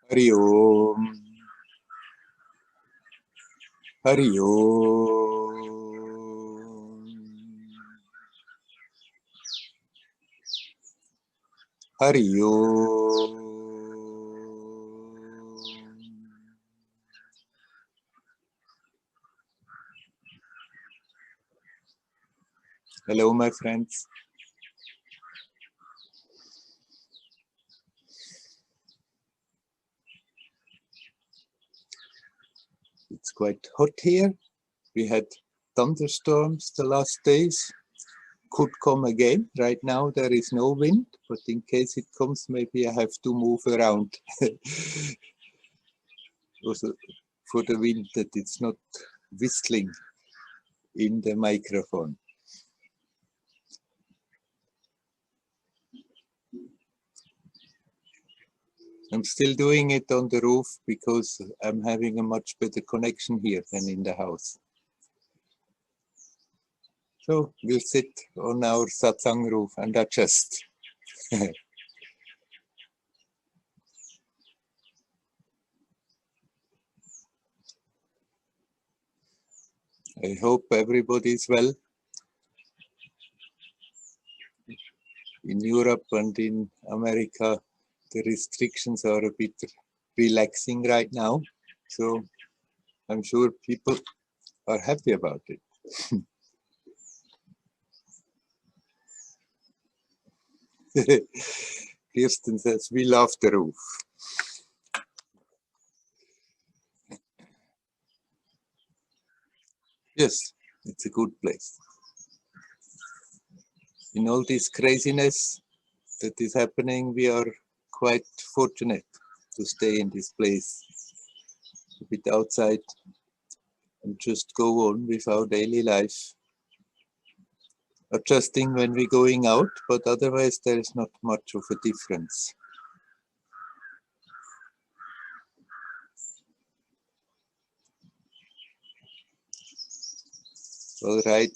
Hari Om. Hari Om. Hari Om. Hello, my friends. It's quite hot here. We had thunderstorms the last days. Could come again. Right now there is no wind, but in case it comes, maybe I have to move around. Also for the wind, that it's not whistling in the microphone. I'm still doing it on the roof because I'm having a much better connection here than in the house. So we'll sit on our Satsang roof and adjust. I hope everybody is well. In Europe and in America, the restrictions are a bit relaxing right now. So I'm sure people are happy about it. Kirsten says, we love the roof. Yes, it's a good place. In all this craziness that is happening, we are quite fortunate to stay in this place, a bit outside, and just go on with our daily life. Adjusting when we're going out, but otherwise there is not much of a difference. All right.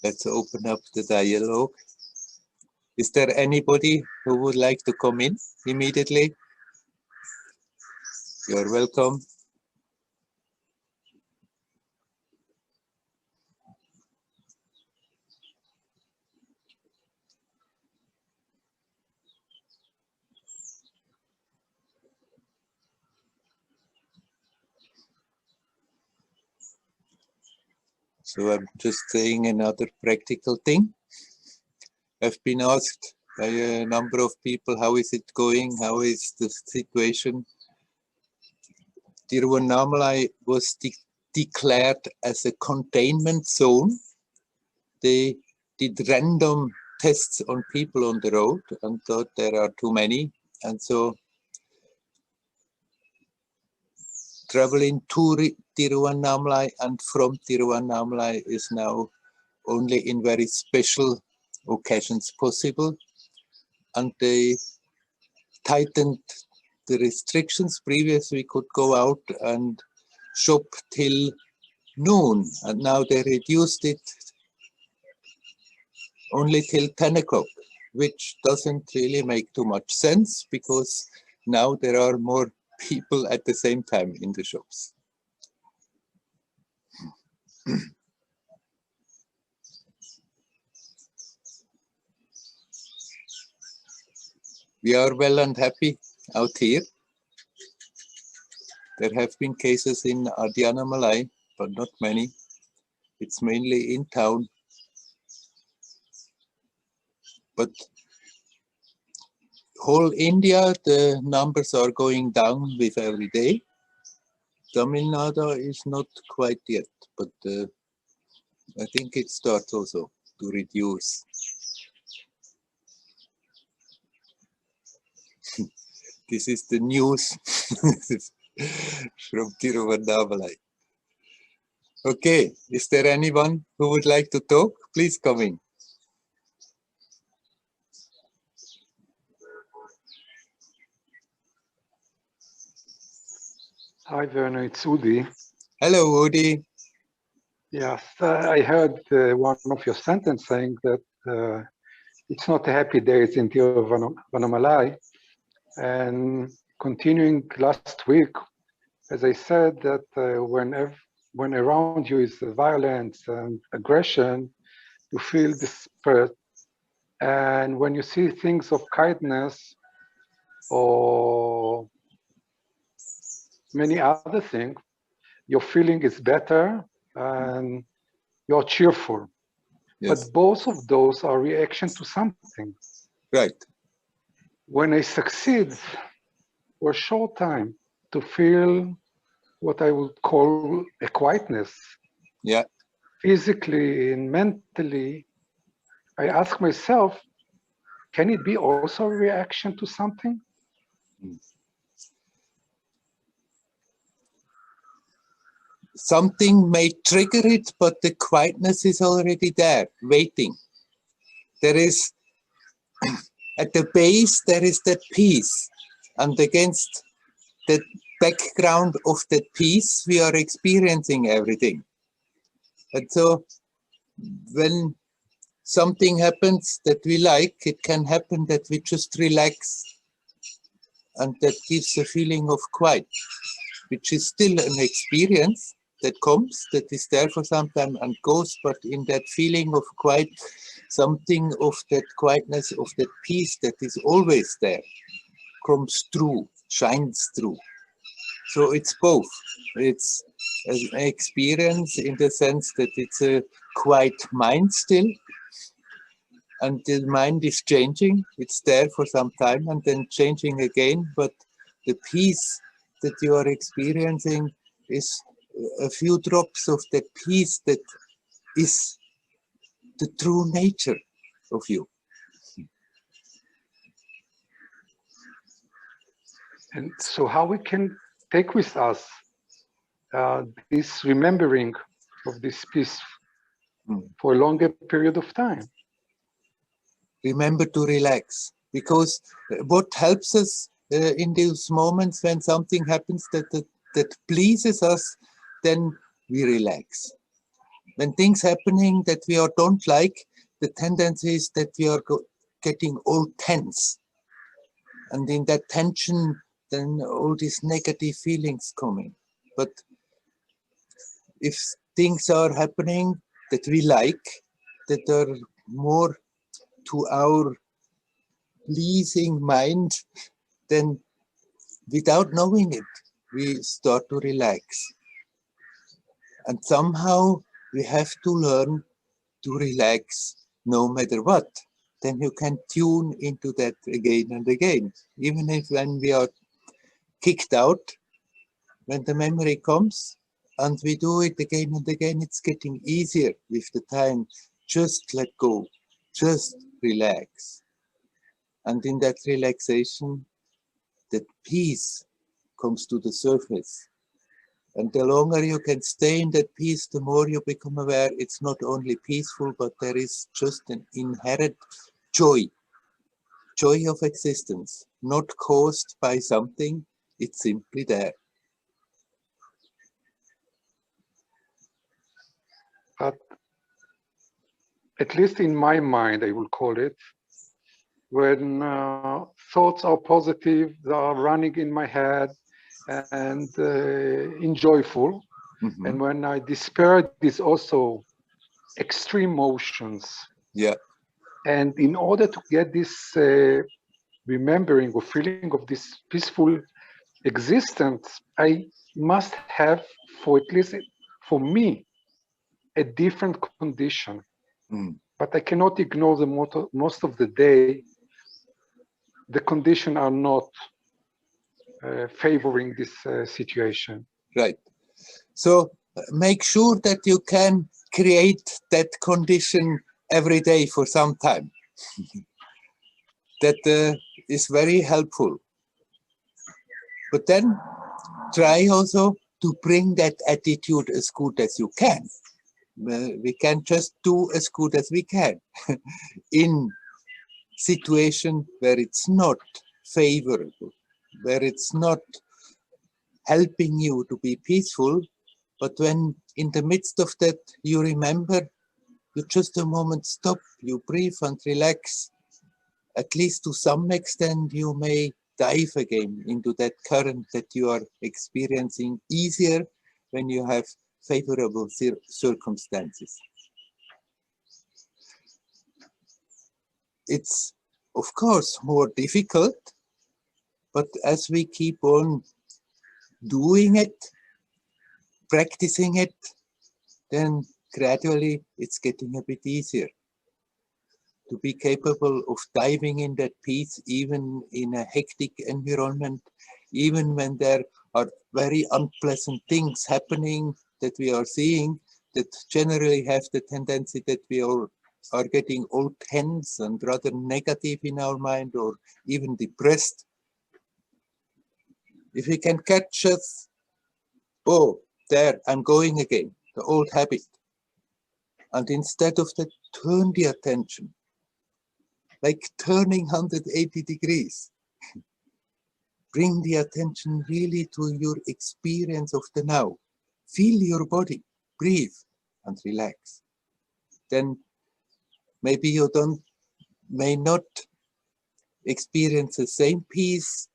Let's open up the dialogue. Is there anybody who would like to come in immediately? You're welcome. So I'm just saying another practical thing. I've been asked by a number of people, how is it going? How is the situation? Tiruvannamalai was declared as a containment zone. They did random tests on people on the road and thought there are too many. And so traveling to Tiruvannamalai and from Tiruvannamalai is now only in very special occasions possible. And they tightened the restrictions. Previously we could go out and shop till noon, and now they reduced it only till 10 o'clock, which doesn't really make too much sense because now there are more people at the same time in the shops. We are well and happy out here. There have been cases in Adhyanamalai, but not many. It's mainly in town. But whole India, the numbers are going down with every day. Tamil Nadu is not quite yet, but I think it starts also to reduce. This is the news from Tiruvannamalai. Okay, is there anyone who would like to talk? Please come in. Hi Werner, it's Udi. Hello, Udi. Yes, I heard one of your sentences saying that it's not a happy day, it's in Tiruvanamalai. And continuing last week, as I said, that when around you is violence and aggression, you feel desperate. And when you see things of kindness or many other things, your feeling is better and you're cheerful. Yes. But both of those are reaction to something. Right. When I succeed for a short time to feel what I would call a quietness, Yeah. physically and mentally, I ask myself, can it be also a reaction to something? Something may trigger it, but the quietness is already there, waiting. There is, at the base, there is that peace. And against that background of that peace, we are experiencing everything. And so when something happens that we like, it can happen that we just relax. And that gives a feeling of quiet, which is still an experience that comes, that is there for some time and goes, but in that feeling of quiet, something of that quietness, of that peace that is always there, comes through, shines through. So it's both. It's an experience in the sense that it's a quiet mind still, and the mind is changing. It's there for some time and then changing again, but the peace that you are experiencing is a few drops of that peace that is the true nature of you. And so how we can take with us this remembering of this peace for a longer period of time? Remember to relax, because what helps us in those moments when something happens that pleases us, then we relax. When things happening that we don't like, the tendency is that we are getting all tense. And in that tension, then all these negative feelings coming. But if things are happening that we like, that are more to our pleasing mind, then without knowing it, we start to relax. And somehow we have to learn to relax no matter what. Then you can tune into that again and again. Even if when we are kicked out, when the memory comes and we do it again and again, it's getting easier with the time. Just let go, just relax. And in that relaxation, that peace comes to the surface. And the longer you can stay in that peace, the more you become aware it's not only peaceful, but there is just an inherent joy of existence, not caused by something, it's simply there. But at least in my mind, I will call it, when thoughts are positive, they are running in my head and enjoyful. Mm-hmm. And when I despair, is also extreme emotions. Yeah. And in order to get this remembering or feeling of this peaceful existence, I must have, for at least for me, a different condition. But I cannot ignore the most of the day, the conditions are not favoring this situation. Right. So make sure that you can create that condition every day for some time. That is very helpful. But then try also to bring that attitude as good as you can. We can just do as good as we can in situation where it's not favorable, where it's not helping you to be peaceful. But when in the midst of that you remember, you just a moment stop, you breathe and relax, at least to some extent, you may dive again into that current that you are experiencing easier when you have favorable circumstances. It's, of course, more difficult, but as we keep on doing it, practicing it, then gradually it's getting a bit easier to be capable of diving in that peace, even in a hectic environment, even when there are very unpleasant things happening that we are seeing, that generally have the tendency that we are getting all tense and rather negative in our mind, or even depressed. If we can catch us, oh, there, I'm going again, the old habit. And instead of that, turn the attention, like turning 180 degrees. Bring the attention really to your experience of the now. Feel your body, breathe and relax. Then maybe you may not experience the same peace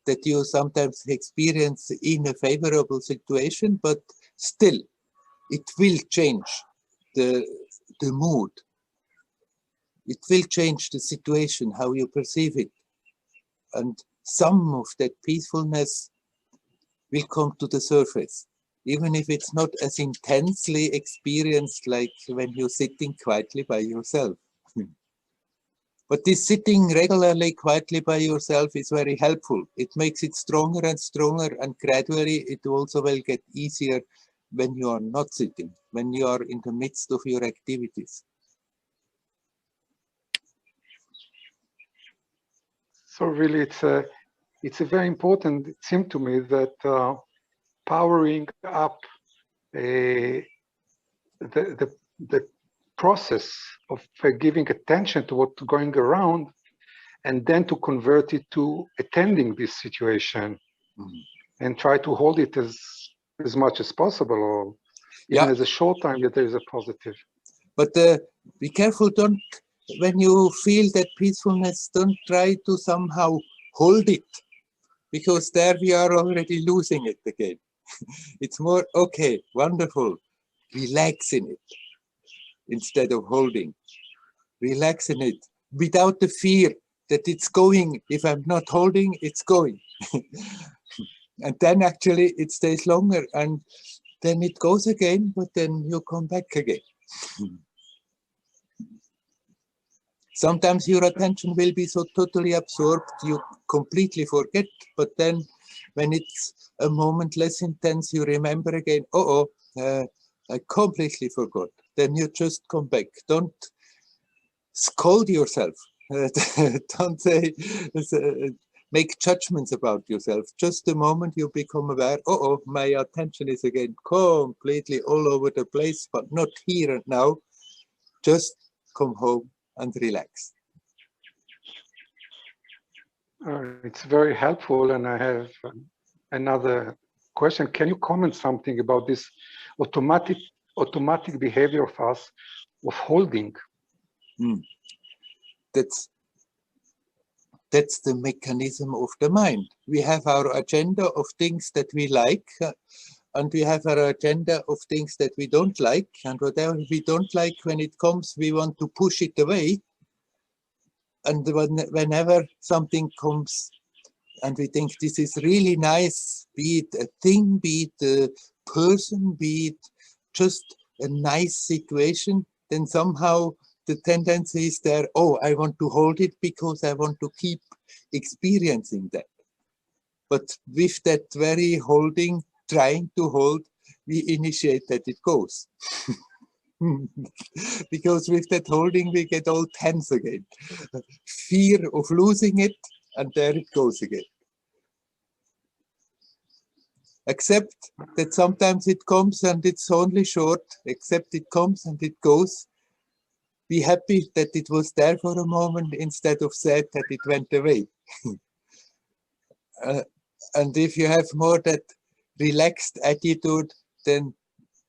that you sometimes experience in a favorable situation, but still it will change the mood. It will change the situation, how you perceive it. And some of that peacefulness will come to the surface, even if it's not as intensely experienced like when you're sitting quietly by yourself. But this sitting regularly quietly by yourself is very helpful. It makes it stronger and stronger, and gradually it also will get easier when you are not sitting, when you are in the midst of your activities. So really, it's a very important. It seemed to me that powering up the process of giving attention to what's going around, and then to convert it to attending this situation, and try to hold it as much as possible, or even as a short time that there is a positive. But be careful, don't, when you feel that peacefulness, don't try to somehow hold it, because there we are already losing it again. It's more, okay, wonderful, relax in it instead of holding. Relax in it without the fear that it's going. If I'm not holding, it's going. And then actually it stays longer, and then it goes again, but then you come back again. Sometimes your attention will be so totally absorbed, you completely forget, but then when it's a moment less intense, you remember again, I completely forgot. Then you just come back. Don't scold yourself. Don't say, make judgments about yourself. Just the moment you become aware, my attention is again completely all over the place, but not here and now. Just come home and relax. It's very helpful, and I have another question. Can you comment something about this automatic behavior of us of holding? That's the mechanism of the mind. We have our agenda of things that we like, and we have our agenda of things that we don't like, and whatever we don't like, when it comes, we want to push it away. And whenever something comes and we think this is really nice, be it a thing, be it a person, be it just a nice situation, then somehow the tendency is there, I want to hold it because I want to keep experiencing that. But with that very holding, trying to hold, we initiate that it goes. Because with that holding, we get all tense again. Fear of losing it, and there it goes again. Accept that sometimes it comes and it's only short. Accept it comes and it goes. Be happy that it was there for a moment instead of sad that it went away. And if you have more that relaxed attitude, then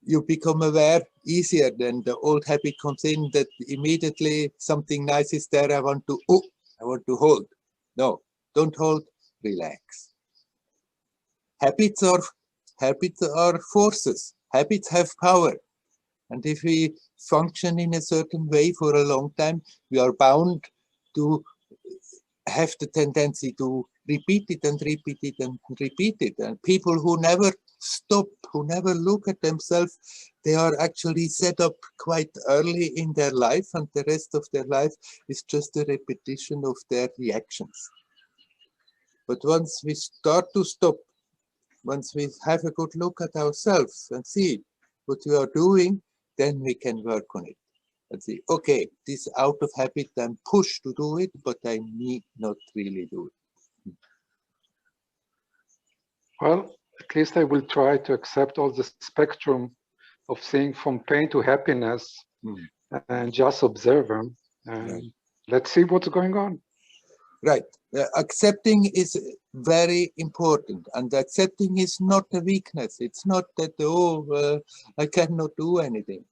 you become aware easier. Then the old habit comes in that immediately something nice is there. I want to I want to hold. No, don't hold, relax. Habits are forces. Habits have power. And if we function in a certain way for a long time, we are bound to have the tendency to repeat it and repeat it and repeat it. And people who never stop, who never look at themselves, they are actually set up quite early in their life, and the rest of their life is just a repetition of their reactions. But once we start to stop, once we have a good look at ourselves and see what we are doing, then we can work on it. And say, okay, this out of habit, I'm pushed to do it, but I need not really do it. Well, at least I will try to accept all the spectrum of seeing from pain to happiness and just observe them. And Right. let's see what's going on. Right. Accepting is very important, and accepting is not a weakness. It's not that, I cannot do anything.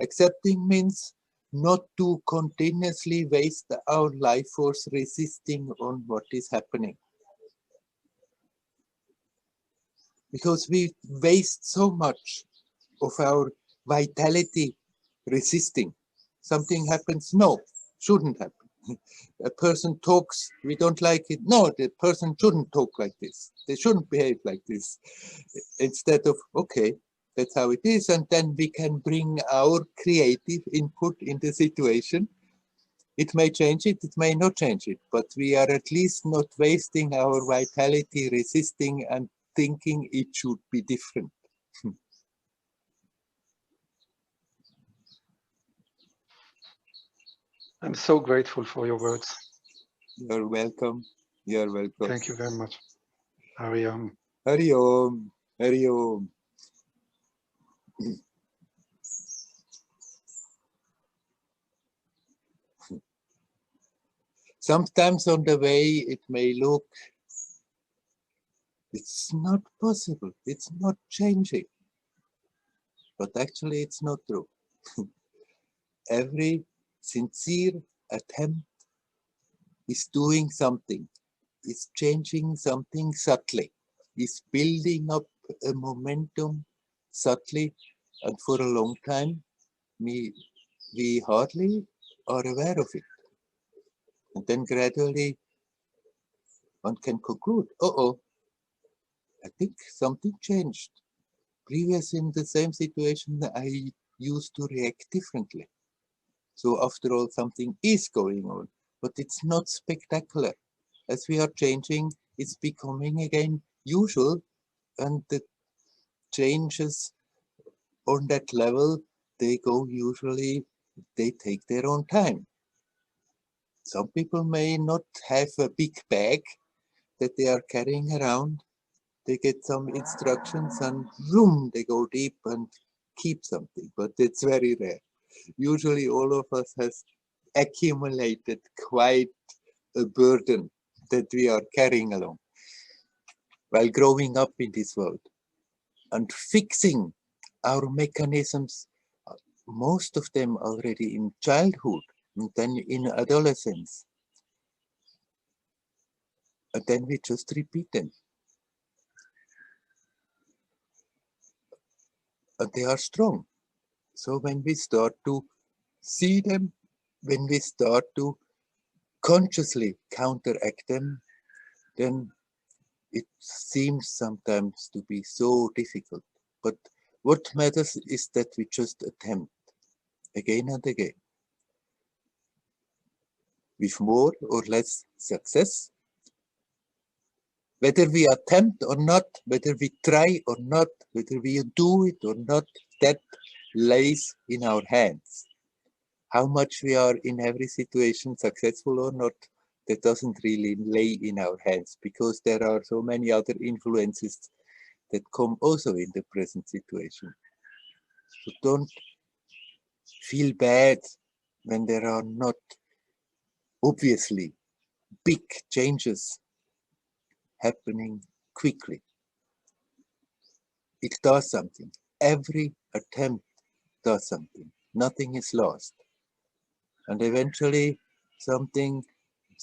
Accepting means not to continuously waste our life force resisting on what is happening. Because we waste so much of our vitality resisting. Something happens, no, shouldn't happen. A person talks, we don't like it, no, the person shouldn't talk like this. They shouldn't behave like this. Instead of, okay, that's how it is, and then we can bring our creative input in the situation. It may change it, it may not change it, but we are at least not wasting our vitality resisting and thinking it should be different. I'm so grateful for your words. You're welcome. You're welcome. Thank you very much. Hari Om. Hari Om. Hari Om. Sometimes on the way it may look, it's not possible, it's not changing. But actually it's not true. Every sincere attempt is doing something, is changing something subtly, is building up a momentum subtly, and for a long time we hardly are aware of it. And then gradually one can conclude, I think something changed. Previous in the same situation, I used to react differently. So after all, something is going on, but it's not spectacular. As we are changing, it's becoming again usual, and the changes on that level, they take their own time. Some people may not have a big bag that they are carrying around. They get some instructions and zoom, they go deep and keep something, but it's very rare. Usually all of us has accumulated quite a burden that we are carrying along while growing up in this world and fixing our mechanisms, most of them already in childhood and then in adolescence. And then we just repeat them. And they are strong. So when we start to see them, when we start to consciously counteract them, then it seems sometimes to be so difficult. But what matters is that we just attempt again and again. With more or less success. Whether we attempt or not, whether we try or not, whether we do it or not, that lays in our hands. How much we are in every situation successful or not, that doesn't really lay in our hands, because there are so many other influences that come also in the present situation. So don't feel bad when there are not obviously big changes happening quickly. It does something. Every attempt does something. Nothing is lost. And eventually something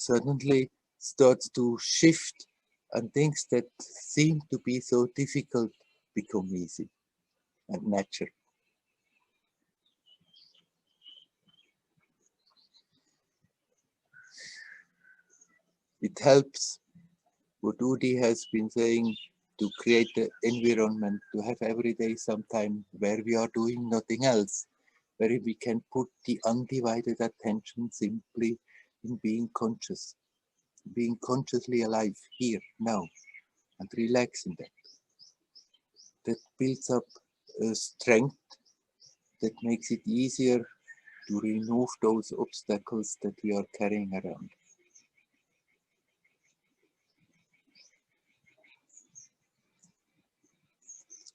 suddenly starts to shift and things that seem to be so difficult become easy and natural. It helps, what Udi has been saying, to create the environment, to have every day some time where we are doing nothing else, where we can put the undivided attention simply in being conscious, being consciously alive here, now, and relax in that. That builds up a strength that makes it easier to remove those obstacles that we are carrying around.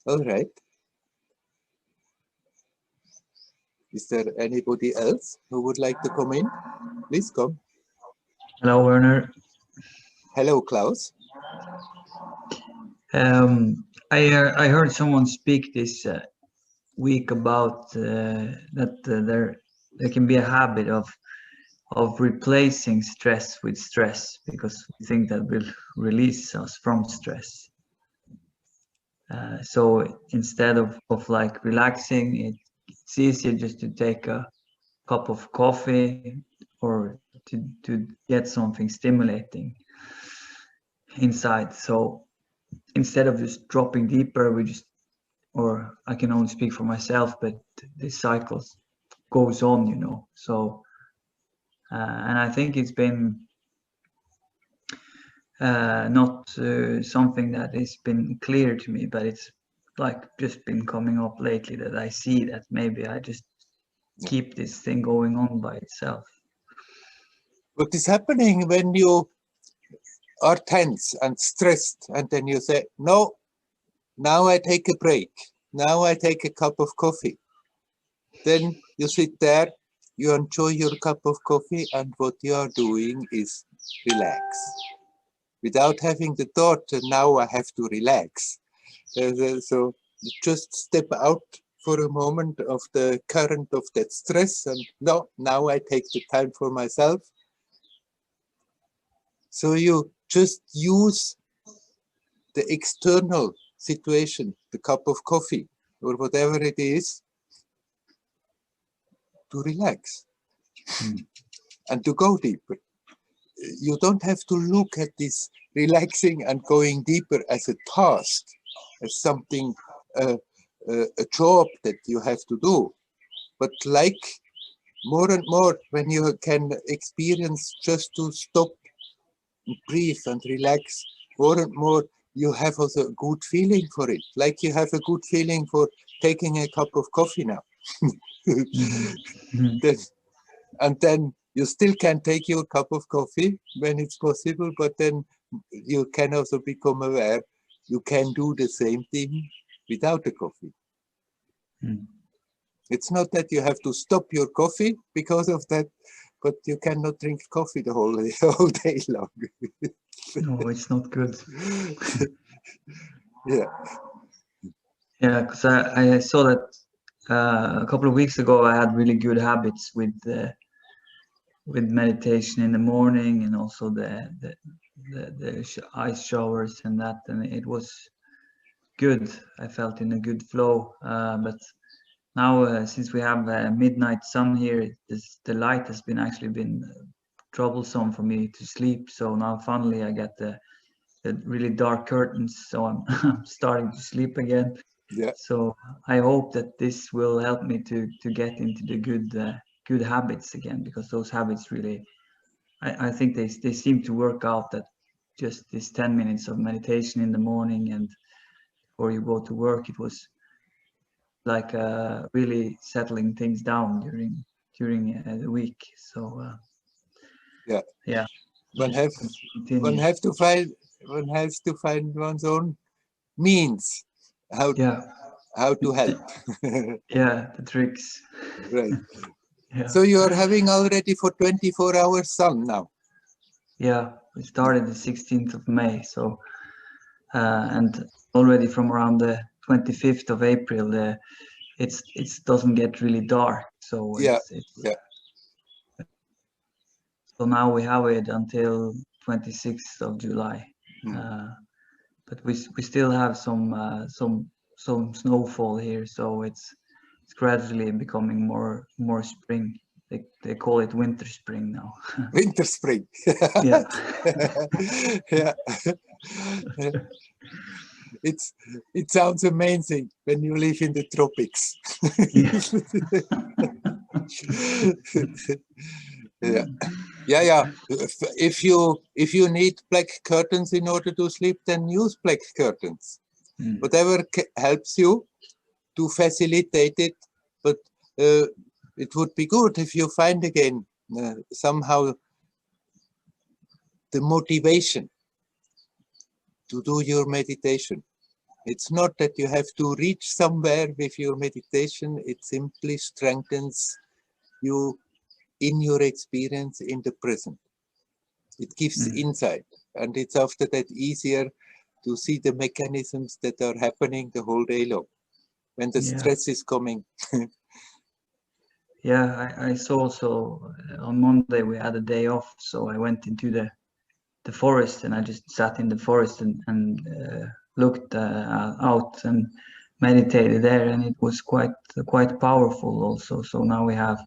All right. Is there anybody else who would like to come in? Please come. Hello, Werner. Hello, Klaus. I heard someone speak this week about that there can be a habit of replacing stress with stress because we think that will release us from stress. So instead of like relaxing, it's easier just to take a cup of coffee or to get something stimulating inside. So instead of just dropping deeper, we just, or I can only speak for myself, but this cycle goes on, you know. So and I think it's been not something that has been clear to me, but it's like just been coming up lately that I see that maybe I just keep this thing going on by itself. What is happening when you are tense and stressed and then you say, no, now I take a break. Now I take a cup of coffee. Then you sit there, you enjoy your cup of coffee, and what you are doing is relax. Without having the thought, now I have to relax. So just step out for a moment of the current of that stress and no, now I take the time for myself. So you just use the external situation, the cup of coffee or whatever it is, to relax and to go deeper. You don't have to look at this relaxing and going deeper as a task, as something, a job that you have to do. But like more and more, when you can experience just to stop, breathe and relax, more and more, you have also a good feeling for it. Like you have a good feeling for taking a cup of coffee now. And then you still can take your cup of coffee when it's possible, but then you can also become aware you can do the same thing without the coffee. It's not that you have to stop your coffee because of that, but you cannot drink coffee the whole day long. No, it's not good. Yeah. Yeah, because I saw that a couple of weeks ago I had really good habits with meditation in the morning and also the ice showers and that, and it was good. I felt in a good flow. But now since we have midnight sun here, the light has been actually been troublesome for me to sleep. So now finally I get the really dark curtains, so I'm starting to sleep again. Yeah. So I hope that this will help me to get into the good habits again, because those habits really, I think they seem to work out. That just this 10 minutes of meditation in the morning and before you go to work, it was like really settling things down during the week. So yeah, one has to find one's own means how to help. Yeah, the tricks. Right. Yeah. So you are having already for 24 hours sun now. Yeah, we started the 16th of May, so and already from around the 25th of April, it doesn't get really dark. So yeah. So now we have it until 26th of July. But we still have some snowfall here, so it's gradually becoming more spring. They call it winter spring now. Winter spring. Yeah. Yeah. It sounds amazing when you live in the tropics. Yeah. Yeah. If you need black curtains in order to sleep, then use black curtains. Whatever helps you to facilitate it, but it would be good if you find again somehow the motivation to do your meditation. It's not that you have to reach somewhere with your meditation, it simply strengthens you in your experience in the present. It gives insight, and it's after that easier to see the mechanisms that are happening the whole day long when the stress is coming. Yeah, I saw also on Monday we had a day off, so I went into the forest and I just sat in the forest and looked out and meditated there, and it was quite powerful also. So now we have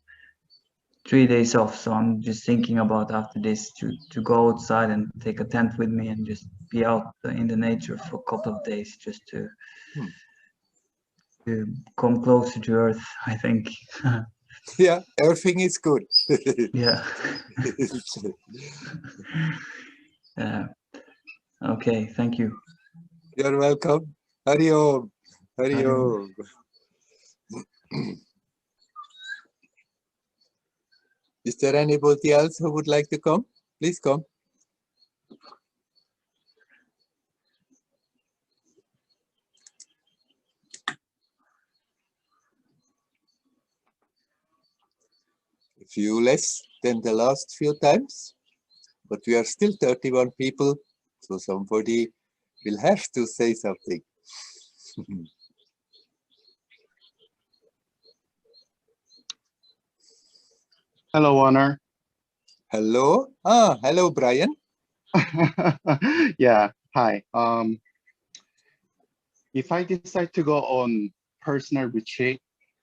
3 days off, so I'm just thinking about after this to go outside and take a tent with me and just be out in the nature for a couple of days, just to come closer to earth, I think. Yeah, everything is good. Yeah. Okay, thank you. You're welcome. Hari Om. Hari Om. Is there anybody else who would like to come? Please come. A few less than the last few times, but we are still 31 people, so somebody will have to say something. Hello, Werner. Hello. Hello, Brian. Yeah, hi. If I decide to go on personal retreat,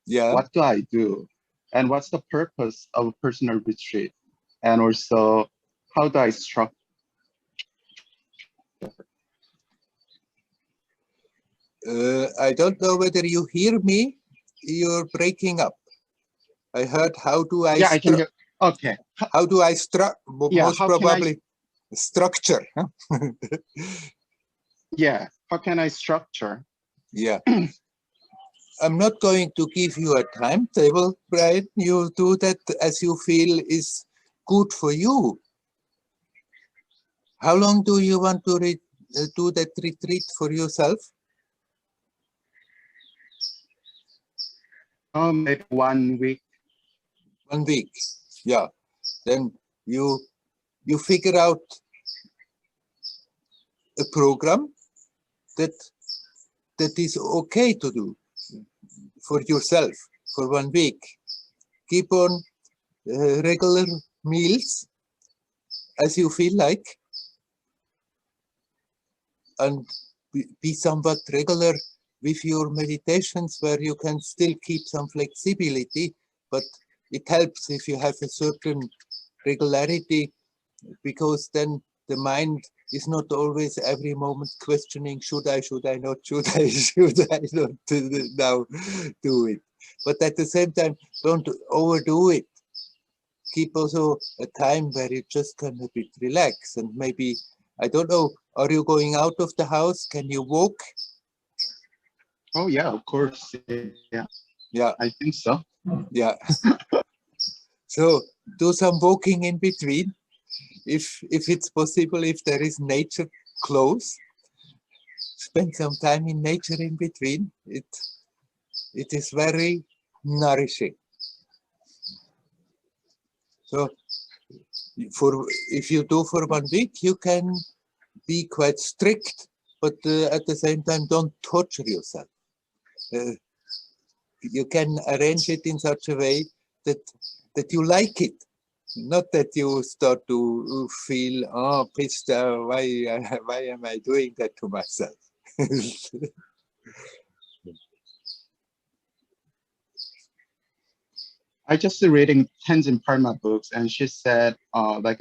what do I do? And what's the purpose of a personal retreat? And also, how do I structure? I don't know whether you hear me. You're breaking up. I heard, how do I... Yeah, I can hear. Okay. How do I Yeah, most probably structure? Yeah, how can I structure? Yeah. I'm not going to give you a timetable, Brian. You do that as you feel is good for you. How long do you want to do that retreat for yourself? Maybe 1 week. 1 week, yeah. Then you figure out a program that is okay to do for yourself for 1 week. Keep on regular meals as you feel like, and be somewhat regular with your meditations, where you can still keep some flexibility, but it helps if you have a certain regularity, because then the mind is not always every moment questioning, should I not, should I not now do it. But at the same time, don't overdo it. Keep also a time where you just can a bit relax, and maybe, I don't know, are you going out of the house? Can you walk? Oh yeah, of course. Yeah. Yeah. I think so. Yeah. So do some walking in between. If it's possible, if there is nature close, spend some time in nature in between. It is very nourishing. So if you do for 1 week, you can be quite strict, but at the same time, don't torture yourself. You can arrange it in such a way that you like it. Not that you start to feel, oh, pissed, why am I doing that to myself? I just reading Tenzin Palma books, and she said, like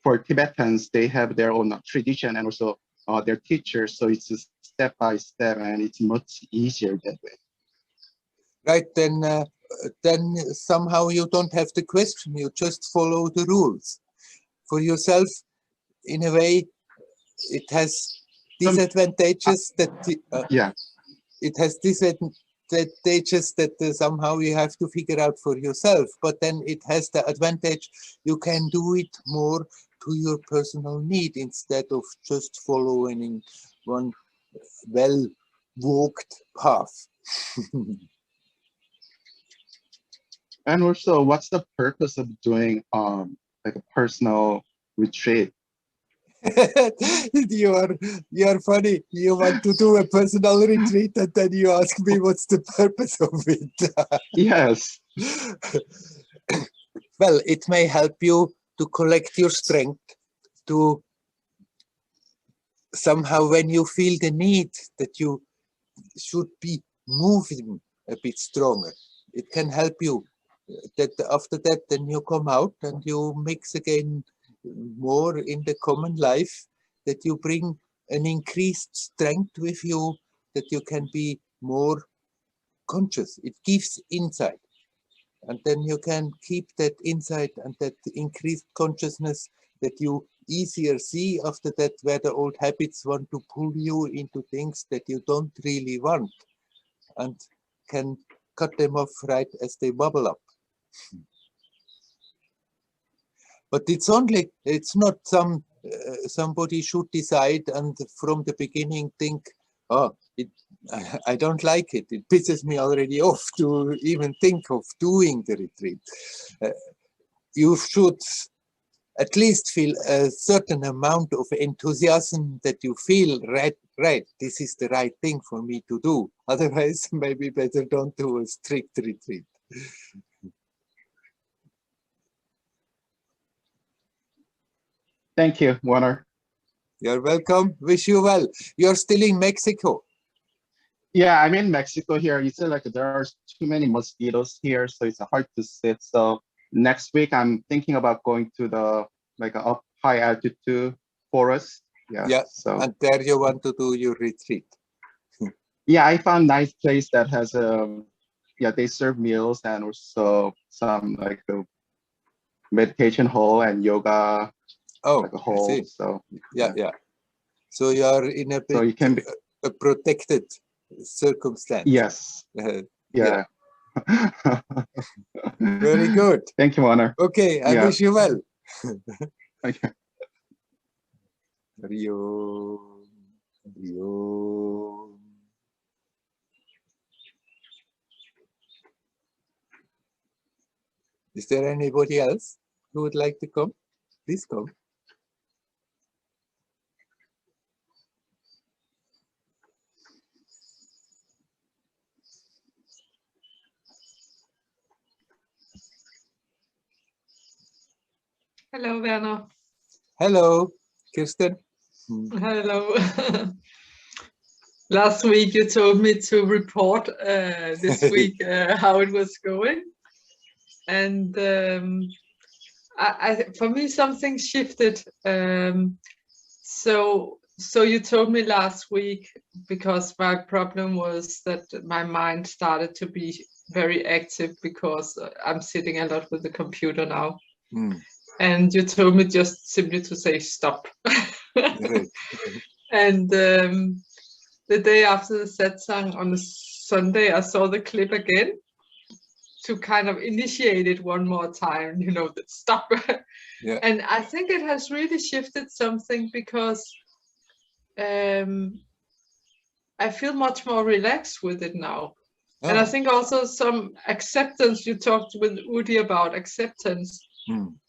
for Tibetans, they have their own tradition and also their teachers, so it's step by step, and it's much easier that way. Right, then somehow you don't have to question, you just follow the rules. For yourself, in a way, it has disadvantages yeah. It has disadvantages that somehow you have to figure out for yourself, but then it has the advantage you can do it more to your personal need instead of just following one well-walked path. And also, what's the purpose of doing like a personal retreat? you are funny. You want to do a personal retreat and then you ask me what's the purpose of it. Yes. Well, it may help you to collect your strength to somehow, when you feel the need that you should be moving a bit stronger, it can help you that after that then you come out and you mix again more in the common life, that you bring an increased strength with you, that you can be more conscious. It gives insight, and then you can keep that insight and that increased consciousness, that you easier see after that where the old habits want to pull you into things that you don't really want, and can cut them off right as they bubble up. But it's not somebody should decide and from the beginning think, oh, I don't like it. It pisses me already off to even think of doing the retreat. You should at least feel a certain amount of enthusiasm that you feel, right, this is the right thing for me to do. Otherwise, maybe better don't do a strict retreat. Thank you, Werner. You're welcome. Wish you well. You're still in Mexico. Yeah, I'm in Mexico here. You said like there are too many mosquitoes here, so it's hard to sit. So next week I'm thinking about going to the like a up high altitude forest. Yeah. So and there you want to do your retreat. Yeah, I found nice place that has they serve meals and also some like a meditation hall and yoga. Oh, like a hall. I see. So yeah. So you are in a bit so you can be a protected circumstance. Yes. Yeah. Very good. Thank you, Werner. Okay, I wish you well. Okay. Rio. Is there anybody else who would like to come? Please come. Hello, Werner. Hello, Kirsten. Hello. Last week you told me to report this week how it was going, and for me something shifted. So you told me last week, because my problem was that my mind started to be very active because I'm sitting a lot with the computer now. And you told me just simply to say stop. And the day after the satsang on the Sunday, I saw the clip again to kind of initiate it one more time, you know, that stop. And I think it has really shifted something, because I feel much more relaxed with it now. Oh. And I think also some acceptance. You talked with Udi about acceptance.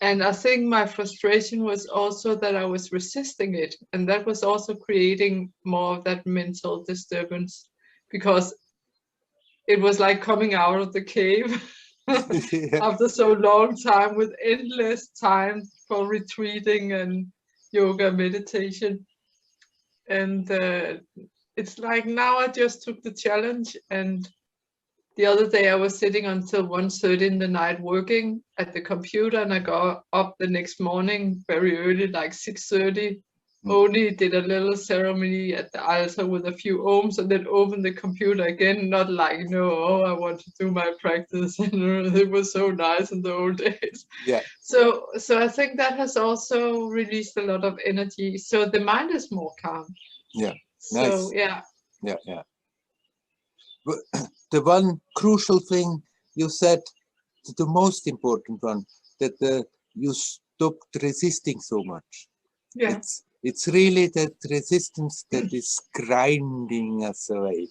And I think my frustration was also that I was resisting it. And that was also creating more of that mental disturbance, because it was like coming out of the cave. after so long time with endless time for retreating and yoga meditation. And it's like now I just took the challenge, and the other day I was sitting until 1:30 in the night working at the computer, and I got up the next morning very early, like 6:30. Only did a little ceremony at the altar with a few ohms, and then opened the computer again. Not like, oh, I want to do my practice. And it was so nice in the old days. Yeah. So I think that has also released a lot of energy. So the mind is more calm. Yeah. So, Nice. yeah. Yeah. But the one crucial thing you said, the most important one, that you stopped resisting so much. Yeah. It's really that resistance that is grinding us away.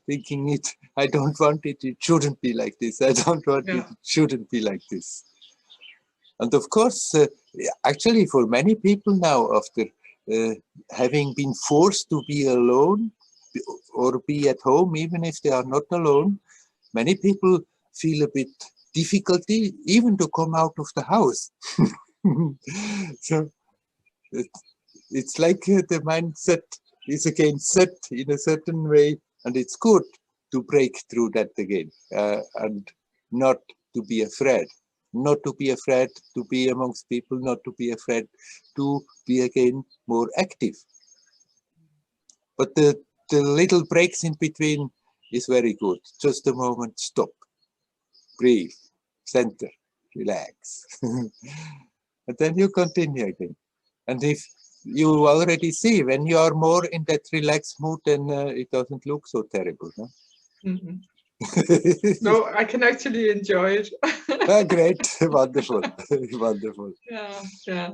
Thinking I don't want it, it shouldn't be like this. I don't want it shouldn't be like this. And of course, actually for many people now, after having been forced to be alone or be at home, even if they are not alone, many people feel a bit difficulty even to come out of the house. So it's like the mindset is again set in a certain way, and it's good to break through that again, and not to be afraid. Not to be afraid to be amongst people, not to be afraid to be again more active. But the little breaks in between is very good. Just a moment, stop, breathe, center, relax. And then you continue again. And if you already see, when you are more in that relaxed mood, then it doesn't look so terrible. Huh? No, I can actually enjoy it. Great, wonderful, wonderful. Yeah.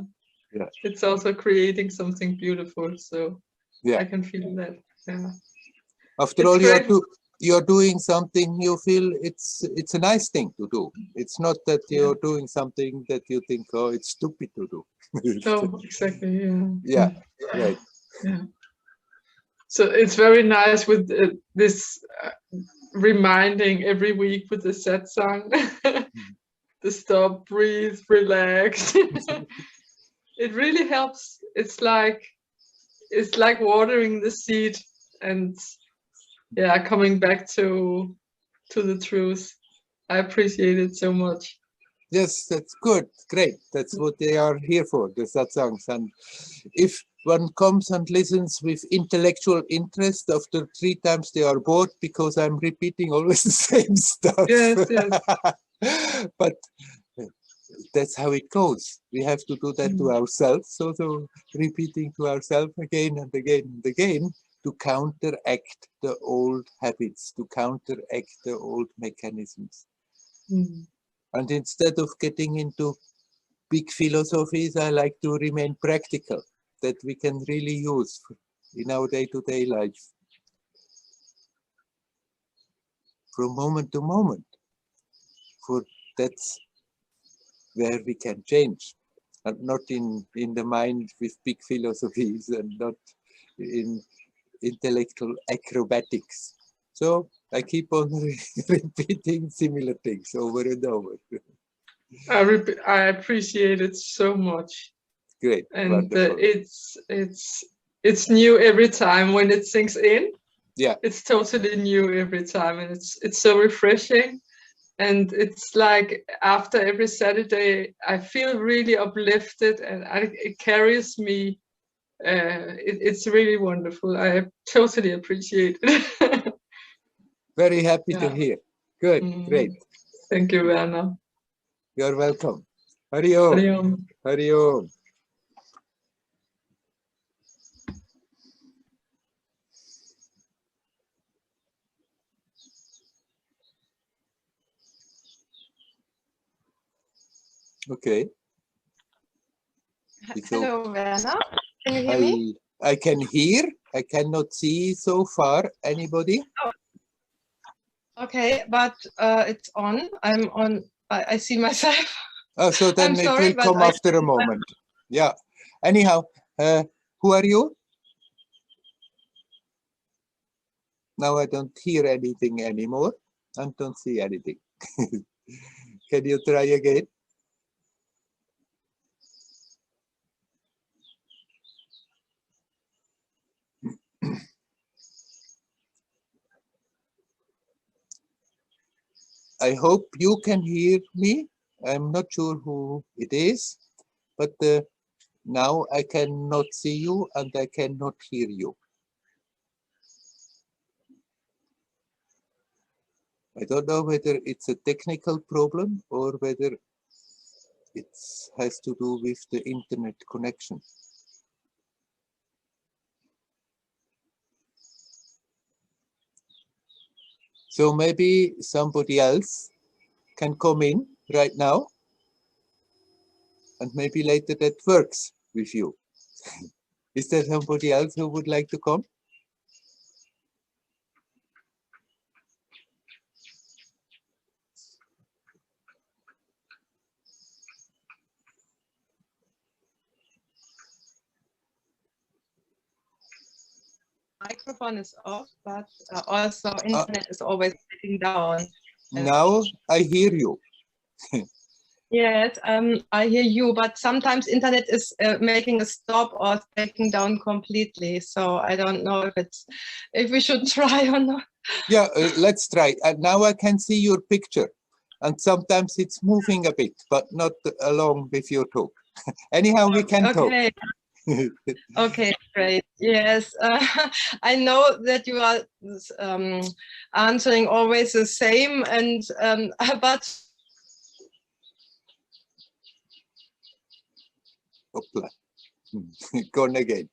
It's also creating something beautiful, so I can feel that. Yeah. After all, you're doing something you feel it's a nice thing to do. It's not that you're doing something that you think, oh, it's stupid to do. No, exactly. Yeah, right. Yeah. So it's very nice with this reminding every week with the Satsang, to stop, breathe, relax. It really helps. It's like watering the seed and coming back to the truth. I appreciate it so much. Yes, that's good. Great. That's what they are here for, the satsangs. And if one comes and listens with intellectual interest, after 3 times they are bored because I'm repeating always the same stuff. Yes. But that's how it goes. We have to do that to ourselves. So repeating to ourselves again and again and again to counteract the old habits, to counteract the old mechanisms. And instead of getting into big philosophies, I like to remain practical, that we can really use in our day-to-day life. From moment to moment. For that's where we can change. And not in the mind with big philosophies and not in intellectual acrobatics. So I keep on repeating similar things over and over. I appreciate it so much. Great, and wonderful. It's new every time when it sinks in. Yeah, it's totally new every time, and it's so refreshing. And it's like after every Saturday, I feel really uplifted, and it carries me. It's really wonderful. I totally appreciate it. Very happy to hear. Good, great. Thank you, Werner. You're welcome. Hari Om. Hari Om. Hari Om. Okay. Hello, Werner. Can you hear me? I can hear. I cannot see so far. Anybody? Oh. Okay, but it's on. I'm on. I see myself. Oh, so then it will come after a moment. Yeah. Anyhow, who are you? Now I don't hear anything anymore and don't see anything. Can you try again? I hope you can hear me. I'm not sure who it is, but now I cannot see you and I cannot hear you. I don't know whether it's a technical problem or whether it has to do with the internet connection. So maybe somebody else can come in right now, and maybe later that works with you. Is there somebody else who would like to come? Microphone is off, but also internet is always sitting down. Now I hear you. Yes, I hear you, but sometimes internet is making a stop or taking down completely. So I don't know if we should try or not. Yeah, let's try. Now I can see your picture, and sometimes it's moving a bit, but not along with your talk. Anyhow, we can talk. Okay, great. Yes, I know that you are answering always the same, and but. Hopla. Gone again.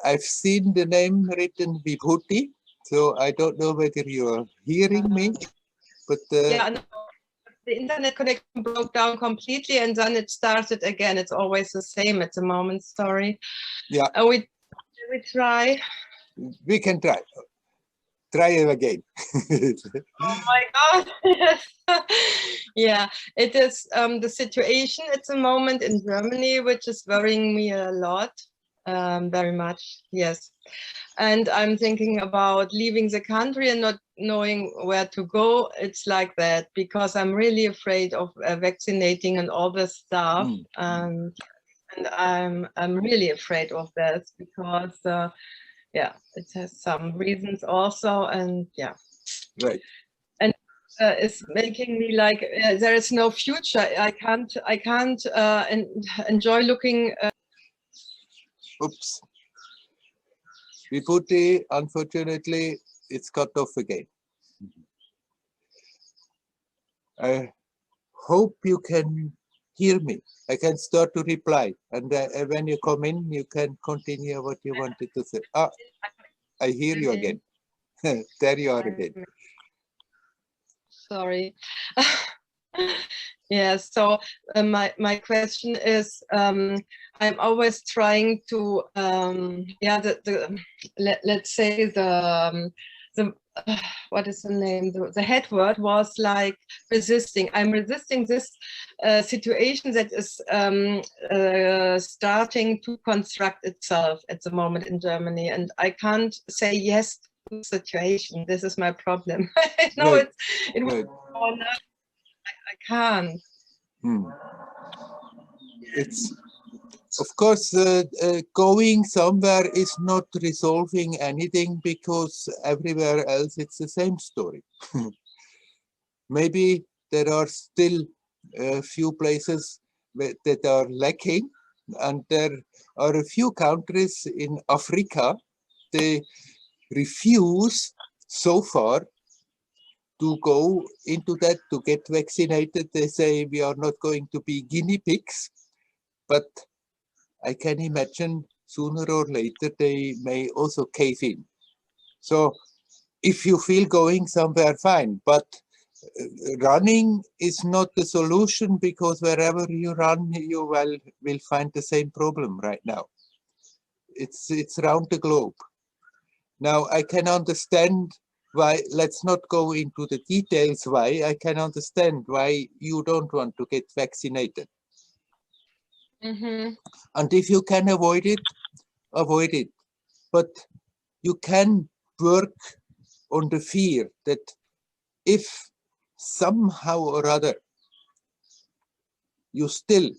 I've seen the name written Vibhuti, so I don't know whether you are hearing me, but yeah, no, the internet connection broke down completely, and then it started again. It's always the same at the moment. Sorry. Yeah. We try. We can try. Try it again. Oh my God! Yes. Yeah, it is the situation at the moment in Germany, which is worrying me a lot, very much. Yes, and I'm thinking about leaving the country and not knowing where to go. It's like that because I'm really afraid of vaccinating and all this stuff, and I'm really afraid of this because. Yeah, it has some reasons also, and yeah. Right. And it's making me like there is no future. I can't enjoy looking. Oops. Vibhuti, unfortunately, it's cut off again. I hope you can hear me. I can start to reply, and when you come in, you can continue what you wanted to say. Ah, I hear you again. There you are again. Sorry. Yeah, so my question is, I'm always trying to, yeah, let's say the what is the name? The head word was like resisting. I'm resisting this situation that is starting to construct itself at the moment in Germany, and I can't say yes to the situation. This is my problem. I know Right. it Right. or not. I can't. It's, of course, going somewhere is not resolving anything because everywhere else it's the same story. Maybe there are still a few places that are lacking, and there are a few countries in Africa, they refuse so far to go into that, to get vaccinated. They say we are not going to be guinea pigs, but I can imagine sooner or later they may also cave in. So if you feel going somewhere, fine, but running is not the solution, because wherever you run, you will find the same problem right now. It's around the globe. Now I can understand why, let's not go into the details why, I can understand why you don't want to get vaccinated. And if you can avoid it, avoid it. But you can work on the fear that if somehow or other, you still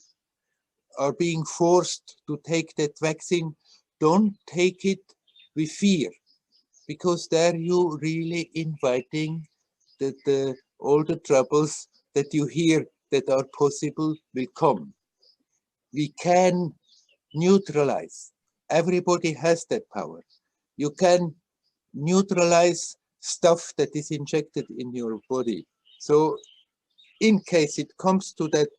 are being forced to take that vaccine, don't take it with fear, because there you really inviting that all the troubles that you hear that are possible will come. We can neutralize. Everybody has that power. You can neutralize stuff that is injected in your body. So in case it comes to that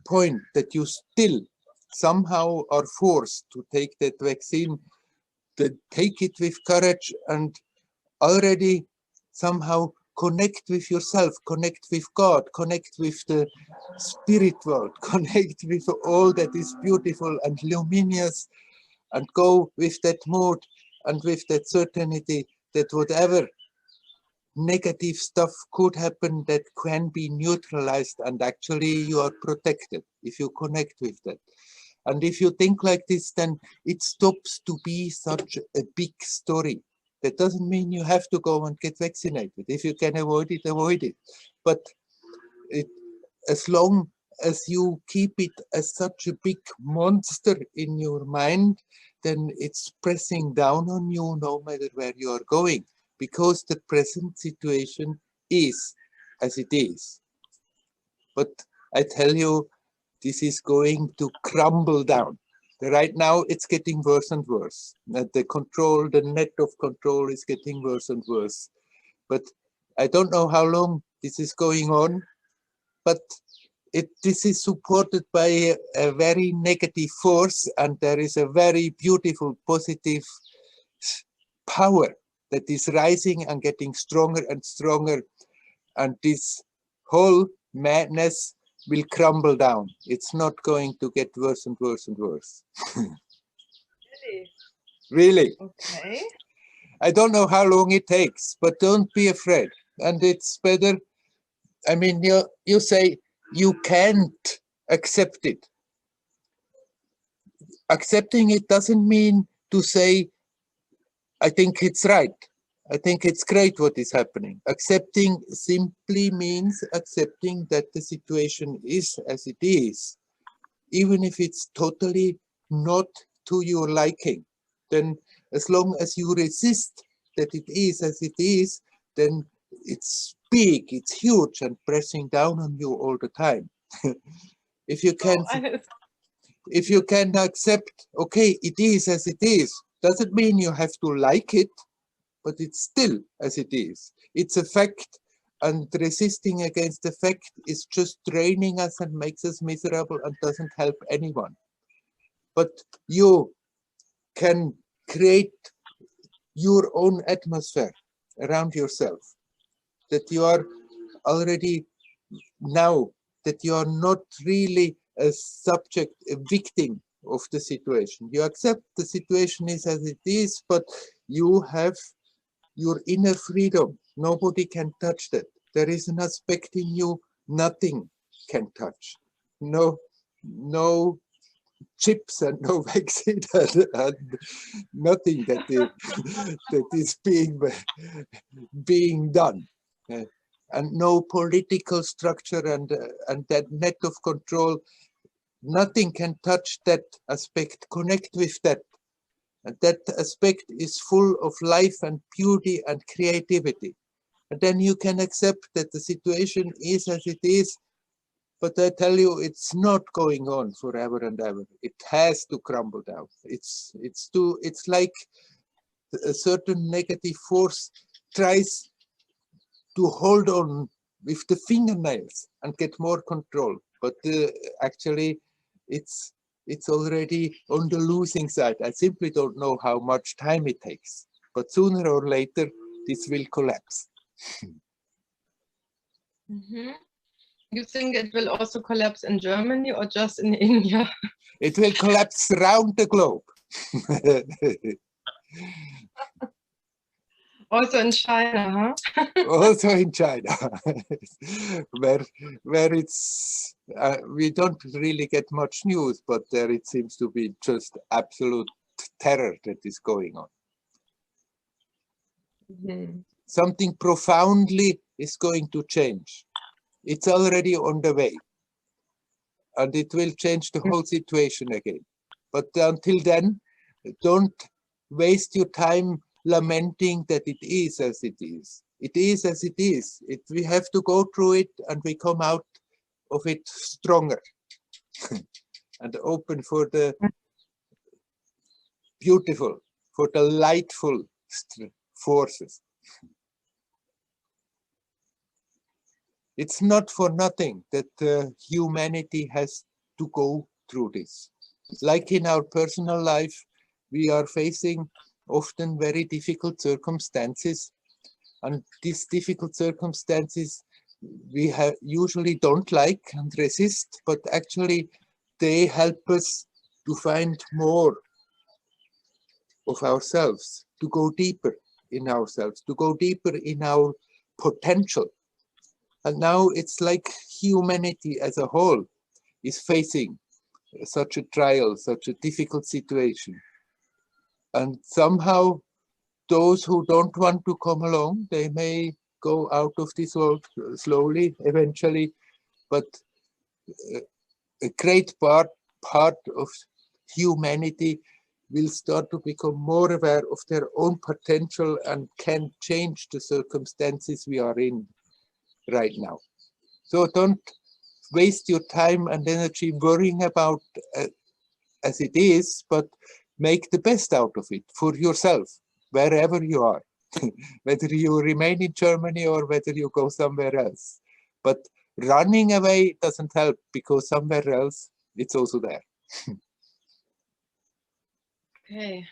point that you still somehow are forced to take that vaccine, to take it with courage and already somehow connect with yourself, connect with God, connect with the spirit world, connect with all that is beautiful and luminous, and go with that mood and with that certainty that whatever negative stuff could happen, that can be neutralized, and actually you are protected if you connect with that. And if you think like this, then it stops to be such a big story. That doesn't mean you have to go and get vaccinated. If you can avoid it, avoid it. But as long as you keep it as such a big monster in your mind, then it's pressing down on you no matter where you are going, because the present situation is as it is. But I tell you, this is going to crumble down. Right now, it's getting worse and worse. The net of control is getting worse and worse. But I don't know how long this is going on, but this is supported by a very negative force, and there is a very beautiful, positive power that is rising and getting stronger and stronger. And this whole madness will crumble down. It's not going to get worse and worse and worse. Really? Really. Okay. I don't know how long it takes, but don't be afraid. And it's better. I mean, you say you can't accept it. Accepting it doesn't mean to say, I think it's right. I think it's great what is happening. Accepting simply means accepting that the situation is as it is, even if it's totally not to your liking. Then as long as you resist that it is as it is, then it's big, it's huge and pressing down on you all the time. If you can accept, okay, it is as it is, doesn't mean you have to like it, but it's still as it is. It's a fact, and resisting against the fact is just draining us and makes us miserable and doesn't help anyone. But you can create your own atmosphere around yourself, that you are already now, that you are not really a subject, a victim of the situation. You accept the situation is as it is, but you have your inner freedom. Nobody can touch that. There is an aspect in you nothing can touch. No chips and no vaccine and nothing that is being done. And no political structure and that net of control. Nothing can touch that aspect. Connect with that. And that aspect is full of life and beauty and creativity. And then you can accept that the situation is as it is, but I tell you, it's not going on forever and ever. It has to crumble down. It's like a certain negative force tries to hold on with the fingernails and get more control. But actually, it's already on the losing side. I simply don't know how much time it takes. But sooner or later, this will collapse. Mm-hmm. You think it will also collapse in Germany or just in India? It will collapse around the globe. Also in China, huh? Also in China, where it's we don't really get much news, but there it seems to be just absolute terror that is going on. Mm-hmm. Something profoundly is going to change. It's already on the way. And it will change the whole situation again. But until then, don't waste your time lamenting that it is as it is. It is as it is. We have to go through it and we come out of it stronger and open for the beautiful, for the lightful forces. It's not for nothing that humanity has to go through this. Like in our personal life, we are facing often very difficult circumstances, and these difficult circumstances we usually don't like and resist, but actually they help us to find more of ourselves, to go deeper in ourselves, to go deeper in our potential. And now it's like humanity as a whole is facing such a trial, such a difficult situation. And somehow those who don't want to come along, they may go out of this world slowly, eventually, but a great part of humanity will start to become more aware of their own potential and can change the circumstances we are in right now. So don't waste your time and energy worrying about as it is, but make the best out of it for yourself, wherever you are, whether you remain in Germany or whether you go somewhere else. But running away doesn't help, because somewhere else it's also there. Okay.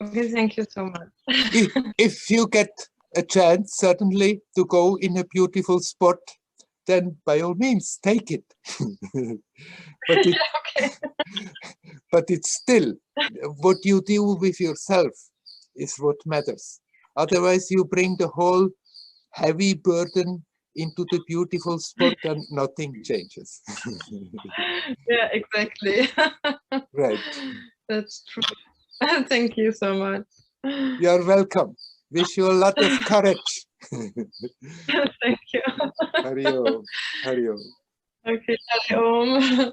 Okay, thank you so much. If you get a chance suddenly to go in a beautiful spot, then by all means take it. But it's still what you do with yourself is what matters. Otherwise you bring the whole heavy burden into the beautiful spot and nothing changes. Yeah, exactly. Right. That's true. Thank you so much. You're welcome. Wish you a lot of courage. Thank you. Hari Om. Hari Om. Okay, Hari Om.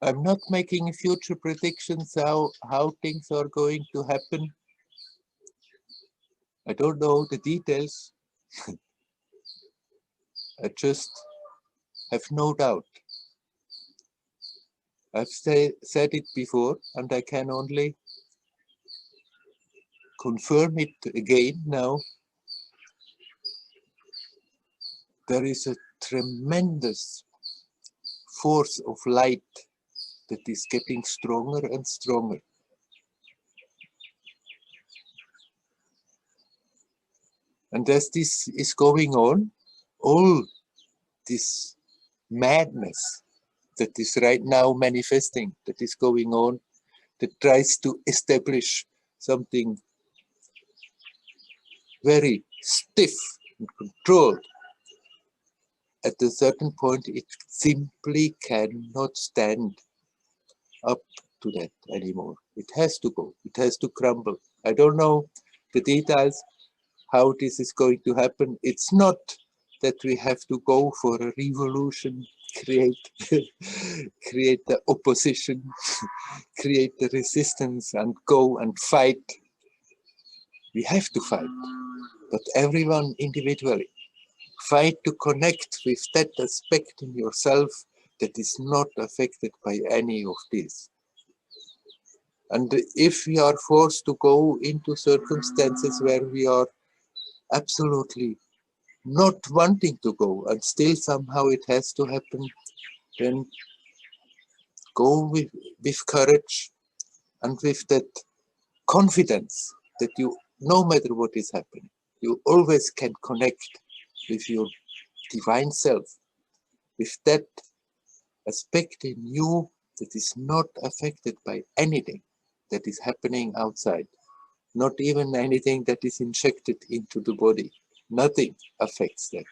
I'm not making future predictions how things are going to happen. I don't know the details. I just have no doubt. I've said it before, and I can only confirm it again now. There is a tremendous force of light that is getting stronger and stronger. And as this is going on, all this madness that is right now manifesting, that is going on, that tries to establish something very stiff and controlled, at a certain point it simply cannot stand up to that anymore. It has to go, it has to crumble. I don't know the details, how this is going to happen. It's not that we have to go for a revolution, create the opposition, create the resistance and go and fight. We have to fight, but everyone individually. Fight to connect with that aspect in yourself that is not affected by any of this. And if we are forced to go into circumstances where we are absolutely not wanting to go and still somehow it has to happen, then go with courage and with that confidence that you, no matter what is happening, you always can connect with your divine self, with that aspect in you that is not affected by anything that is happening outside. not even anything that is injected into the body. Nothing affects that.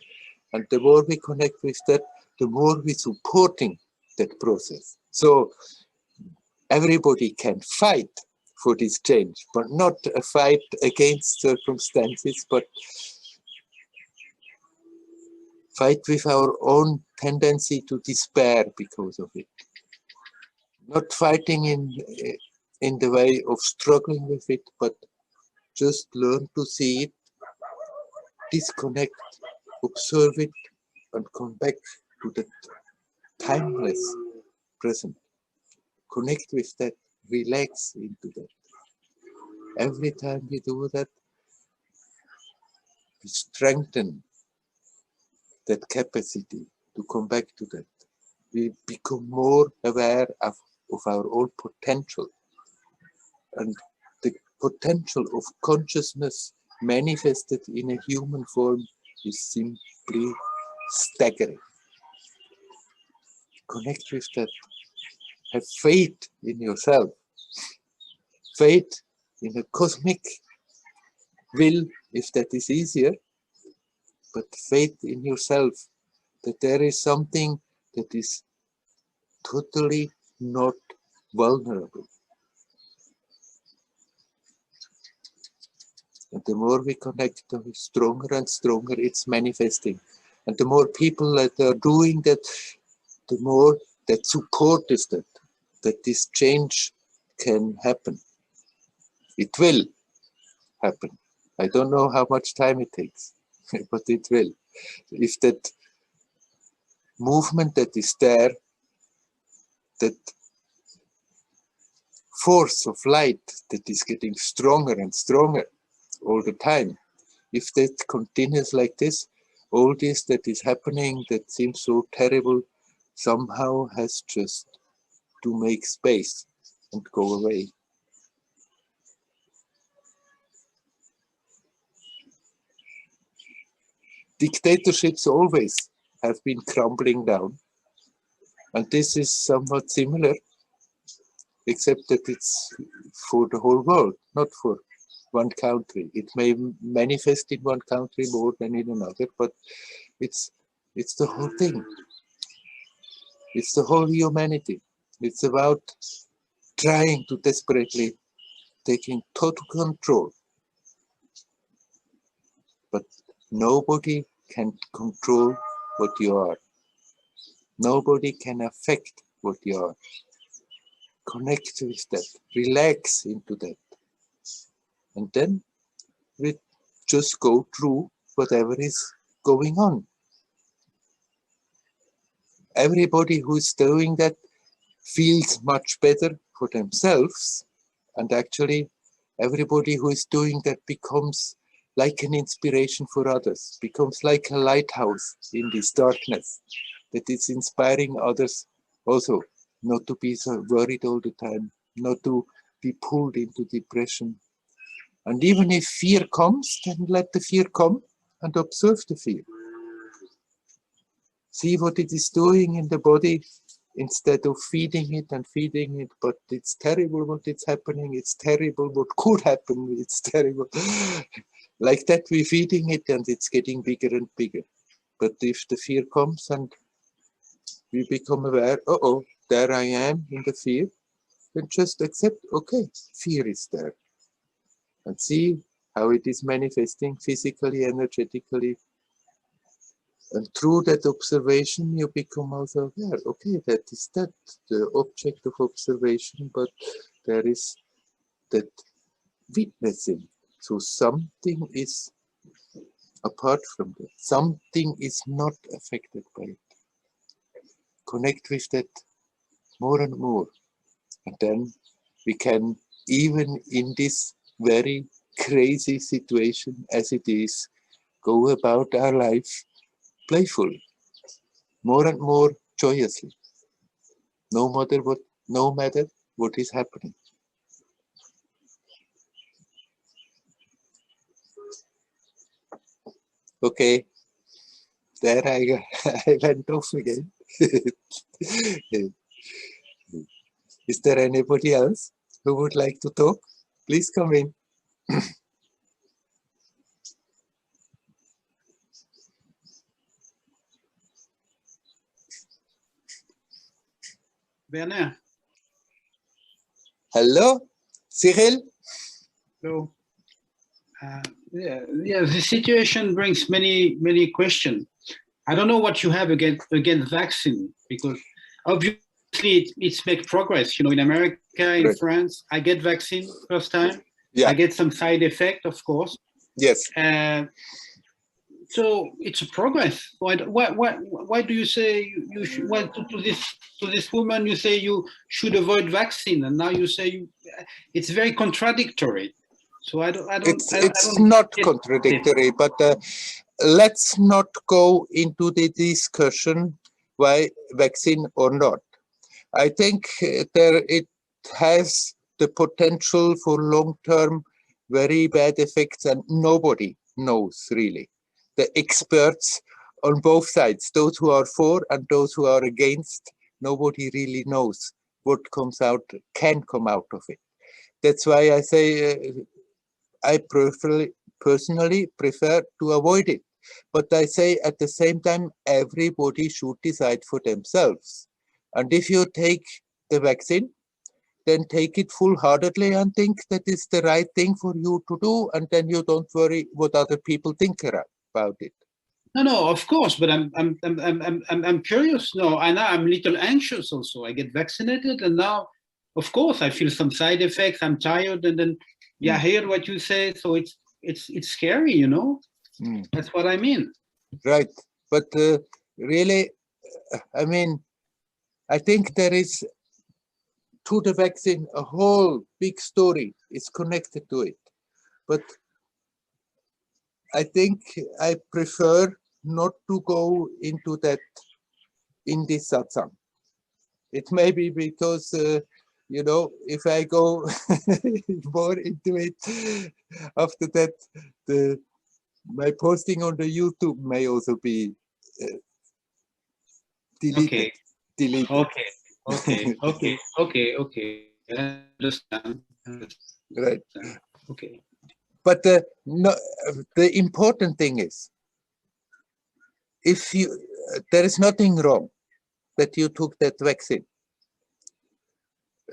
And the more we connect with that, the more we're supporting that process. So everybody can fight for this change, but not a fight against circumstances, but fight with our own tendency to despair because of it. Not fighting in the way of struggling with it, but just learn to see it, disconnect, observe it, and come back to the timeless present. Connect with that, relax into that. Every time we do that, we strengthen that capacity to come back to that. We become more aware of our own potential. And the potential of consciousness manifested in a human form is simply staggering. Connect with that. Have faith in yourself. Faith in a cosmic will, if that is easier, but faith in yourself, that there is something that is totally not vulnerable. And the more we connect, the stronger and stronger it's manifesting. And the more people that are doing that, the more that support is that this change can happen. It will happen. I don't know how much time it takes, but it will. If that movement that is there, that force of light that is getting stronger and stronger all the time, if that continues like this, all this that is happening that seems so terrible somehow has just to make space and go away. Dictatorships always have been crumbling down, and this is somewhat similar, except that it's for the whole world, not for one country. It may manifest in one country more than in another, but it's the whole thing. It's the whole humanity. It's about trying to desperately taking total control. But nobody can control what you are. Nobody can affect what you are. Connect with that. Relax into that. And then we just go through whatever is going on. Everybody who is doing that feels much better for themselves, and actually everybody who is doing that becomes like an inspiration for others, becomes like a lighthouse in this darkness that is inspiring others also not to be so worried all the time, not to be pulled into depression. And even if fear comes, then let the fear come and observe the fear. See what it is doing in the body instead of feeding it, but it's terrible what is happening, it's terrible what could happen, it's terrible. Like that we're feeding it and it's getting bigger and bigger. But if the fear comes and we become aware, uh-oh, there I am in the fear, then just accept, okay, fear is there. And see how it is manifesting physically, energetically. And through that observation, you become also aware, okay, that is that, the object of observation, but there is that witnessing. So something is apart from that. Something is not affected by it. Connect with that more and more. And then we can, even in this very crazy situation as it is, go about our life playful, more and more joyously, no matter what is happening. Okay, there I went off again. Is there anybody else who would like to talk? Please come in. Werner. Hello, Cyril. Hello. Yeah, the situation brings many questions. I don't know what you have against vaccine, because obviously it's make progress. You know, in America, in Right. France, I get vaccine first time. Yeah. I get some side effect, of course. Yes. So it's a progress. Why do you say you should, well, to this woman you say you should avoid vaccine, and now you say it's very contradictory. So It's not contradictory, but let's not go into the discussion why vaccine or not. I think it has the potential for long-term very bad effects, and nobody knows really. The experts on both sides, those who are for and those who are against, nobody really knows what can come out of it. That's why I say I personally prefer to avoid it. But I say at the same time, everybody should decide for themselves. And if you take the vaccine, then take it full-heartedly and think that is the right thing for you to do, and then you don't worry what other people think about it. No, of course, but I'm curious. No, and I'm a little anxious also. I get vaccinated, and now, of course, I feel some side effects. I'm tired, and then I hear what you say. So it's scary, you know. That's what I mean. Right, but really, I mean, I think there is to the vaccine a whole big story is connected to it, but I think I prefer not to go into that in this satsang. It may be because, you know, if I go more into it, after that, my posting on the YouTube may also be deleted. Okay. Deleted. Okay. I understand. Right. Okay. But no, the important thing is, if you, there is nothing wrong that you took that vaccine.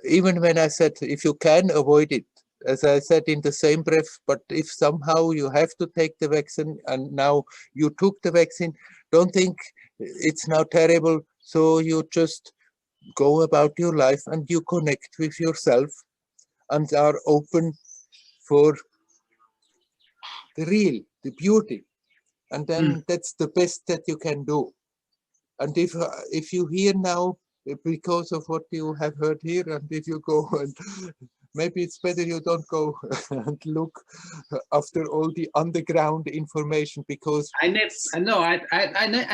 Even when I said, if you can avoid it, as I said in the same breath, but if somehow you have to take the vaccine and now you took the vaccine, don't think it's now terrible. So you just go about your life and you connect with yourself and are open for the real, the beauty. And then that's the best that you can do. And if you hear now, because of what you have heard here, and if you go and maybe it's better you don't go and look after all the underground information, because I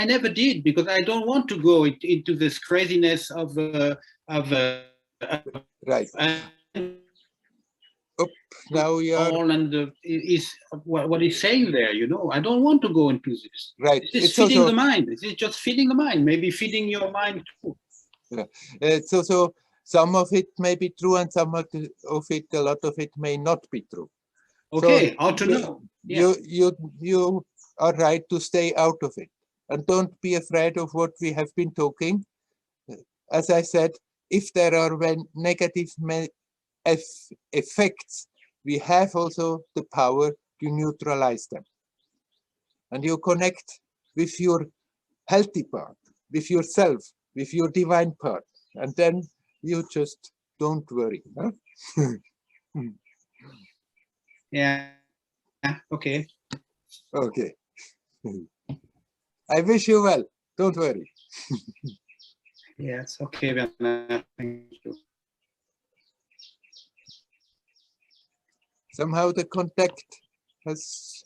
never did, because I don't want to go into this craziness of right. Now you are and is what he's saying there, you know. I don't want to go into this. Right. It's feeding also the mind. It's just feeding the mind. Maybe feeding your mind too. Yeah. It's also some of it may be true, and some of it, a lot of it may not be true. Okay, so how to know? Yeah. You are right to stay out of it, and don't be afraid of what we have been talking. As I said, if there are negative effects, we have also the power to neutralize them. And you connect with your healthy part, with yourself, with your divine part, and then you just don't worry. Huh? Yeah. Okay. Okay. I wish you well. Don't worry. Yes. Okay, Werner. Thank you. Somehow the contact has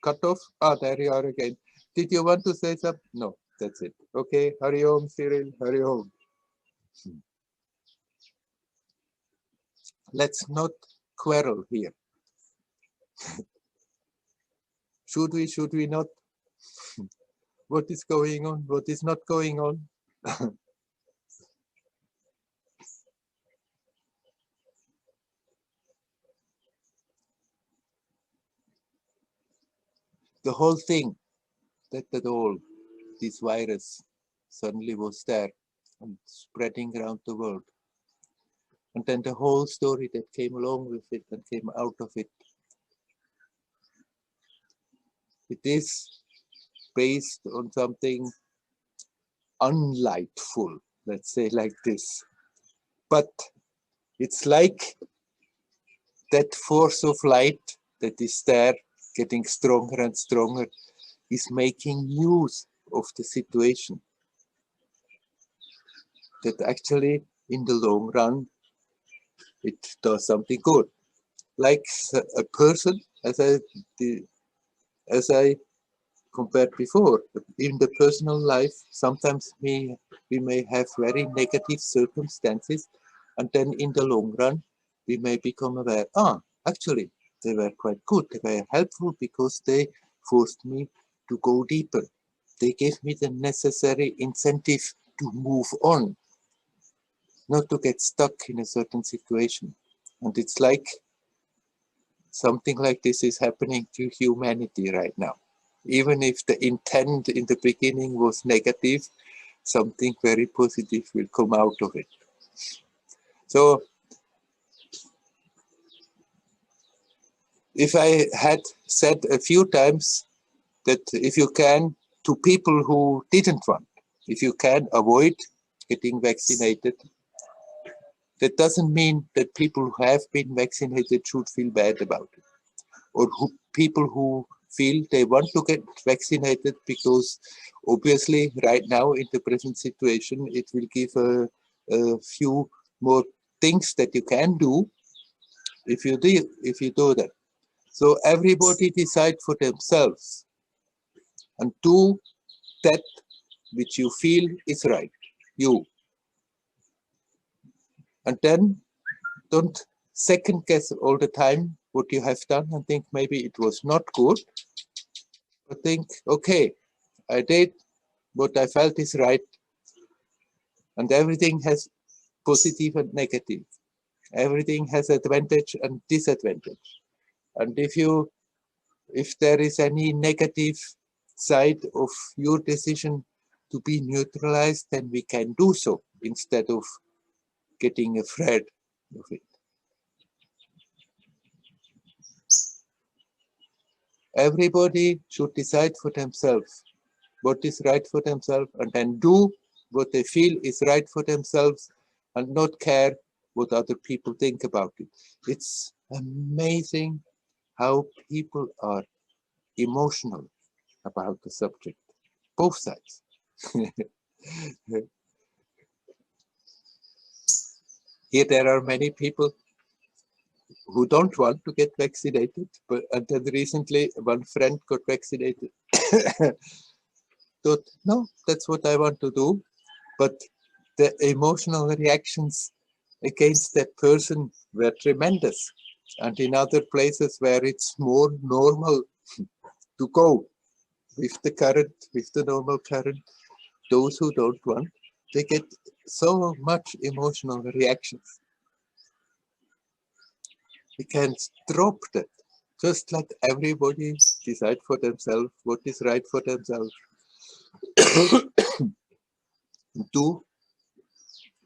cut off. Ah, there you are again. Did you want to say something? No, that's it. Okay, Hari Om, Cyril, Hari Om. Let's not quarrel here. Should we not? What is going on? What is not going on? the whole thing, that all, this virus suddenly was there and spreading around the world. And then the whole story that came along with it and came out of it. It is based on something unlightful, let's say like this. But it's like that force of light that is there, getting stronger and stronger, is making use of the situation. That actually, in the long run, it does something good. Like a person, as I compared before, in the personal life, sometimes we may have very negative circumstances, and then in the long run, we may become aware, actually, they were quite good, they were helpful because they forced me to go deeper. They gave me the necessary incentive to move on, not to get stuck in a certain situation. And it's like something like this is happening to humanity right now. Even if the intent in the beginning was negative, something very positive will come out of it. So, if I had said a few times that if you can, to people who didn't want, if you can avoid getting vaccinated, that doesn't mean that people who have been vaccinated should feel bad about it. Or people who feel they want to get vaccinated because obviously right now in the present situation, it will give a few more things that you can do if you do that. So everybody decide for themselves and do that which you feel is right, you. And then don't second guess all the time what you have done and think maybe it was not good, but think, okay, I did what I felt is right, and everything has positive and negative. Everything has advantage and disadvantage. And if there is any negative side of your decision to be neutralized, then we can do so instead of getting afraid of it. Everybody should decide for themselves what is right for themselves and then do what they feel is right for themselves and not care what other people think about it. It's amazing how people are emotional about the subject, both sides. Here there are many people who don't want to get vaccinated, but and then recently one friend got vaccinated. Thought, no, that's what I want to do. But the emotional reactions against that person were tremendous. And in other places where it's more normal to go with the current, with the normal current, those who don't want, they get so much emotional reactions. We can drop that. Just let everybody decide for themselves what is right for themselves. Do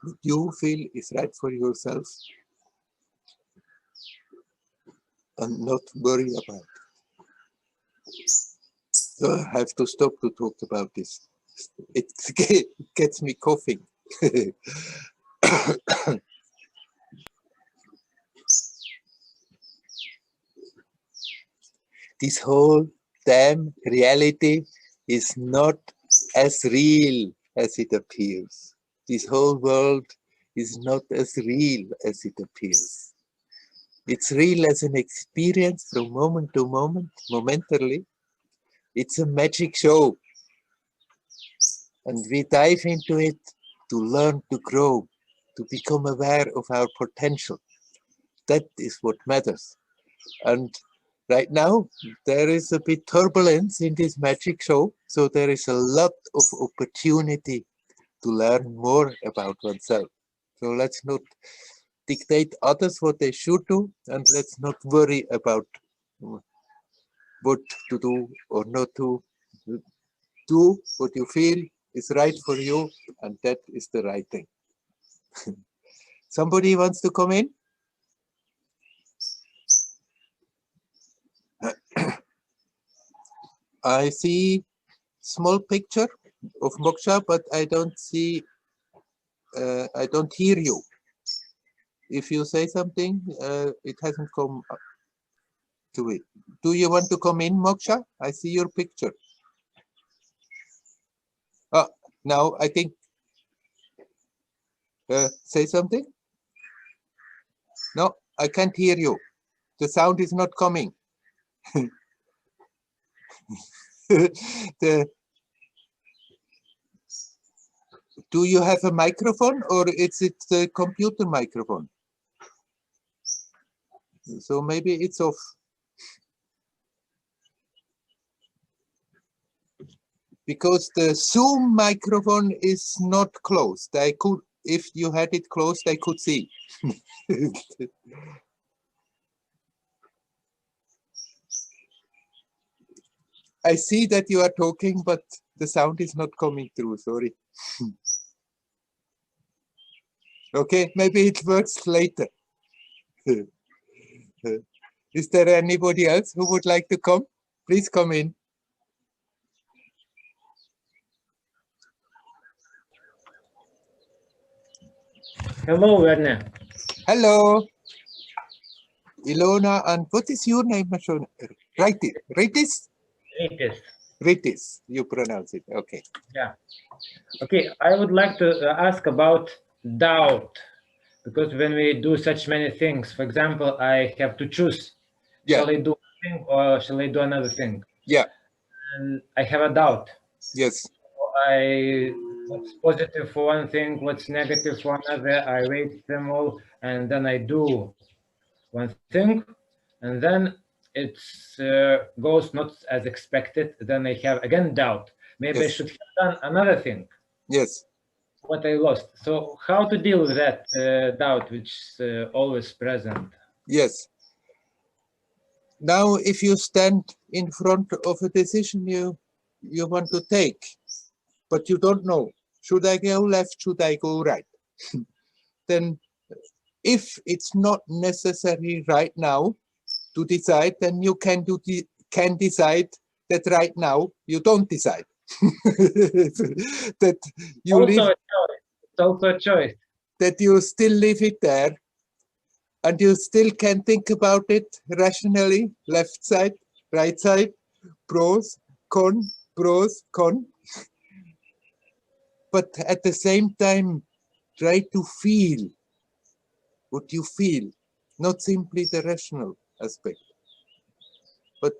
what you feel is right for yourself and not worry about it. So I have to stop to talk about this. It gets me coughing. This whole damn reality is not as real as it appears. This whole world is not as real as it appears. It's real as an experience from moment to moment, momentarily. It's a magic show. And we dive into it to learn to grow, to become aware of our potential. That is what matters. And right now, there is a bit turbulence in this magic show, so there is a lot of opportunity to learn more about oneself. So let's not dictate others what they should do, and let's not worry about what to do or not to do. What you feel is right for you, and that is the right thing. Somebody wants to come in? I see small picture of moksha, but I don't see, I don't hear you. If you say something, it hasn't come up to it. Do you want to come in, Moksha? I see your picture. Oh, now I think, say something? No, I can't hear you. The sound is not coming. Do you have a microphone, or is it the computer microphone? So maybe it's off. Because the Zoom microphone is not closed. I could, if you had it closed, I could see. I see that you are talking, but the sound is not coming through, sorry. Okay, maybe it works later. Is there anybody else who would like to come? Please come in. Hello, Werner. Hello. Ilona, and what is your name? Ritis? Ritis. Ritis, you pronounce it, okay. Yeah. Okay, I would like to ask about doubt, because when we do such many things, for example, I have to choose, shall I do one thing or shall I do another thing? Yeah. And I have a doubt. Yes. What's positive for one thing, what's negative for another, I weigh them all, and then I do one thing, and then it goes not as expected. Then I have again doubt. Maybe I should have done another thing. Yes. What I lost. So how to deal with that doubt, which is always present? Yes. Now, if you stand in front of a decision you want to take, but you don't know, should I go left, should I go right? Then if it's not necessary right now to decide, then you can decide that right now you don't decide. That you also leave, a choice. It's also a choice. That you still leave it there, and you still can think about it rationally, left side, right side, pros, con, but at the same time, try to feel what you feel, not simply the rational aspect, but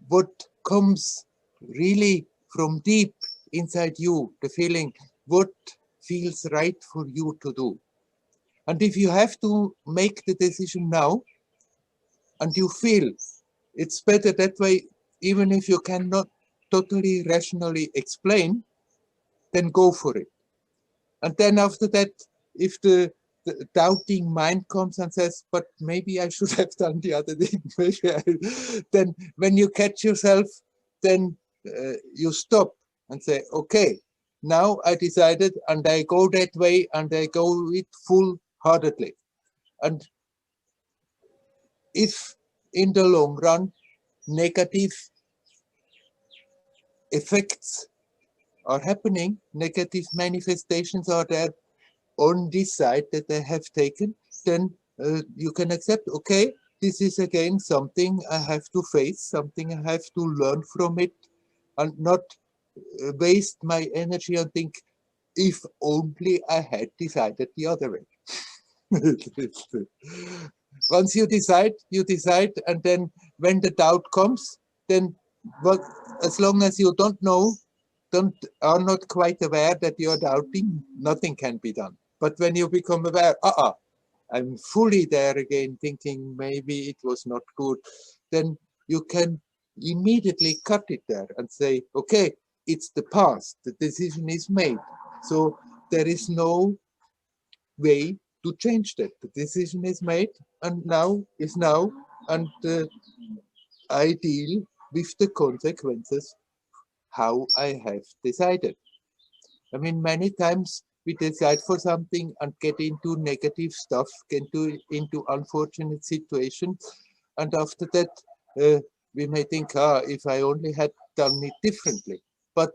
what comes really from deep inside you, the feeling, what feels right for you to do. And if you have to make the decision now, and you feel it's better that way, even if you cannot totally rationally explain, then go for it. And then after that, if the doubting mind comes and says, but maybe I should have done the other thing, then when you catch yourself, then you stop and say, okay, now I decided and I go that way and I go it full-heartedly. And if in the long run, negative effects are happening, negative manifestations are there on this side that they have taken, then you can accept, okay, this is again something I have to face, something I have to learn from it, and not waste my energy and think, if only I had decided the other way. Once you decide, and then when the doubt comes, then as long as you don't know, are not quite aware that you're doubting, nothing can be done. But when you become aware, I'm fully there again, thinking maybe it was not good, then you can immediately cut it there and say, okay, it's the past, the decision is made. So there is no way to change that. The decision is made, and now is now, and I deal with the consequences how I have decided. I mean, many times we decide for something and get into negative stuff, get into unfortunate situations, and after that we may think, if I only had done it differently. But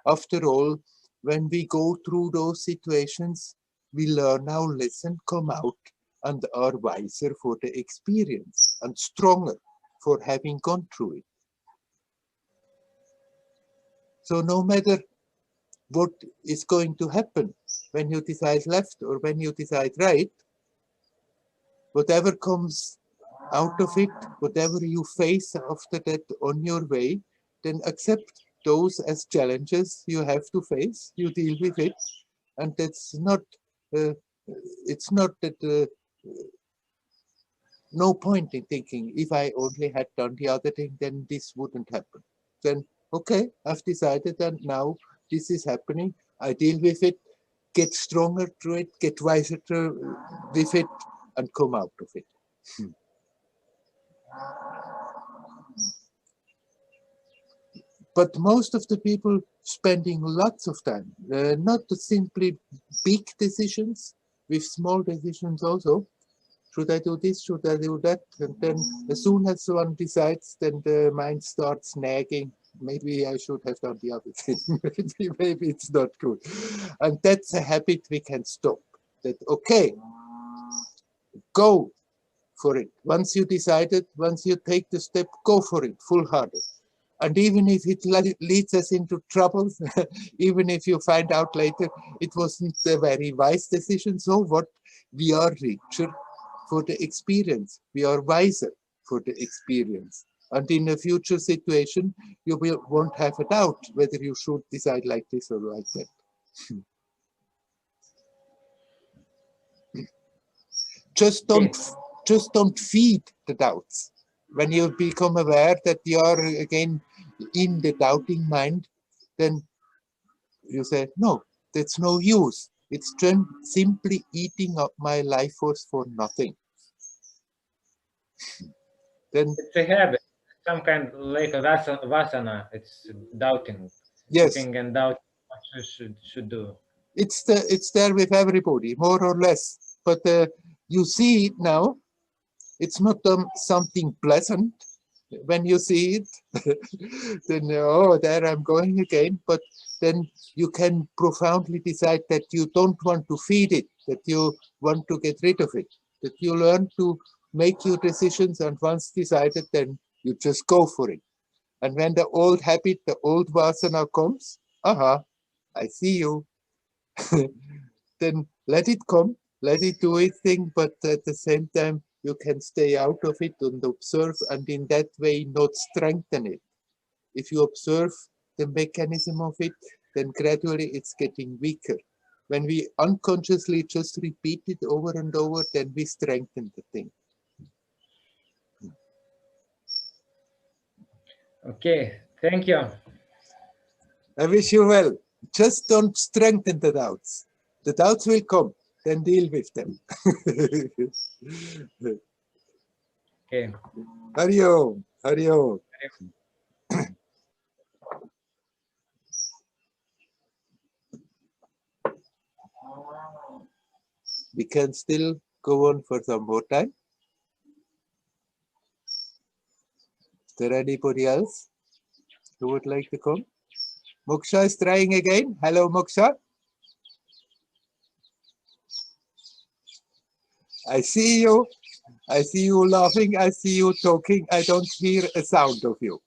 after all, when we go through those situations, we learn our lesson, come out, and are wiser for the experience and stronger for having gone through it. So no matter what is going to happen when you decide left or when you decide right, whatever comes out of it, whatever you face after that on your way, then accept those as challenges you have to face, you deal with it, and that's not, it's not that, no point in thinking, if I only had done the other thing, then this wouldn't happen. Then, okay, I've decided and now this is happening, I deal with it, get stronger through it, get wiser with it, and come out of it. But most of the people spending lots of time, not simply big decisions, with small decisions also. Should I do this? Should I do that? And then as soon as one decides, then the mind starts nagging. Maybe I should have done the other thing. Maybe it's not good. And that's a habit we can stop. That, okay, go for it. Once you decided, once you take the step, go for it, full-hearted. And even if it leads us into trouble, even if you find out later it wasn't a very wise decision, so what? We are richer for the experience. We are wiser for the experience. And in a future situation, you won't have a doubt whether you should decide like this or like that. Just don't feed the doubts. When you become aware that you are again in the doubting mind, then you say, no, that's no use. It's simply eating up my life force for nothing. Then it's a habit, some kind like a vasana. It's doubting. Yes. Thinking and doubting what you should do. It's there with everybody, more or less. But you see it now. It's not something pleasant when you see it. Then, oh, there I'm going again. But then you can profoundly decide that you don't want to feed it, that you want to get rid of it, that you learn to make your decisions, and once decided, then you just go for it. And when the old habit, the old vasana comes, aha, I see you. Then let it come, let it do its thing, but at the same time, you can stay out of it and observe, and in that way not strengthen it. If you observe the mechanism of it, then gradually it's getting weaker. When we unconsciously just repeat it over and over, then we strengthen the thing. Okay, thank you. I wish you well. Just don't strengthen the doubts. The doubts will come, then deal with them. Okay. Hari Om, Hari Om. We can still go on for some more time. Is there anybody else who would like to come? Moksha is trying again. Hello, Moksha. I see you. I see you laughing. I see you talking. I don't hear a sound of you.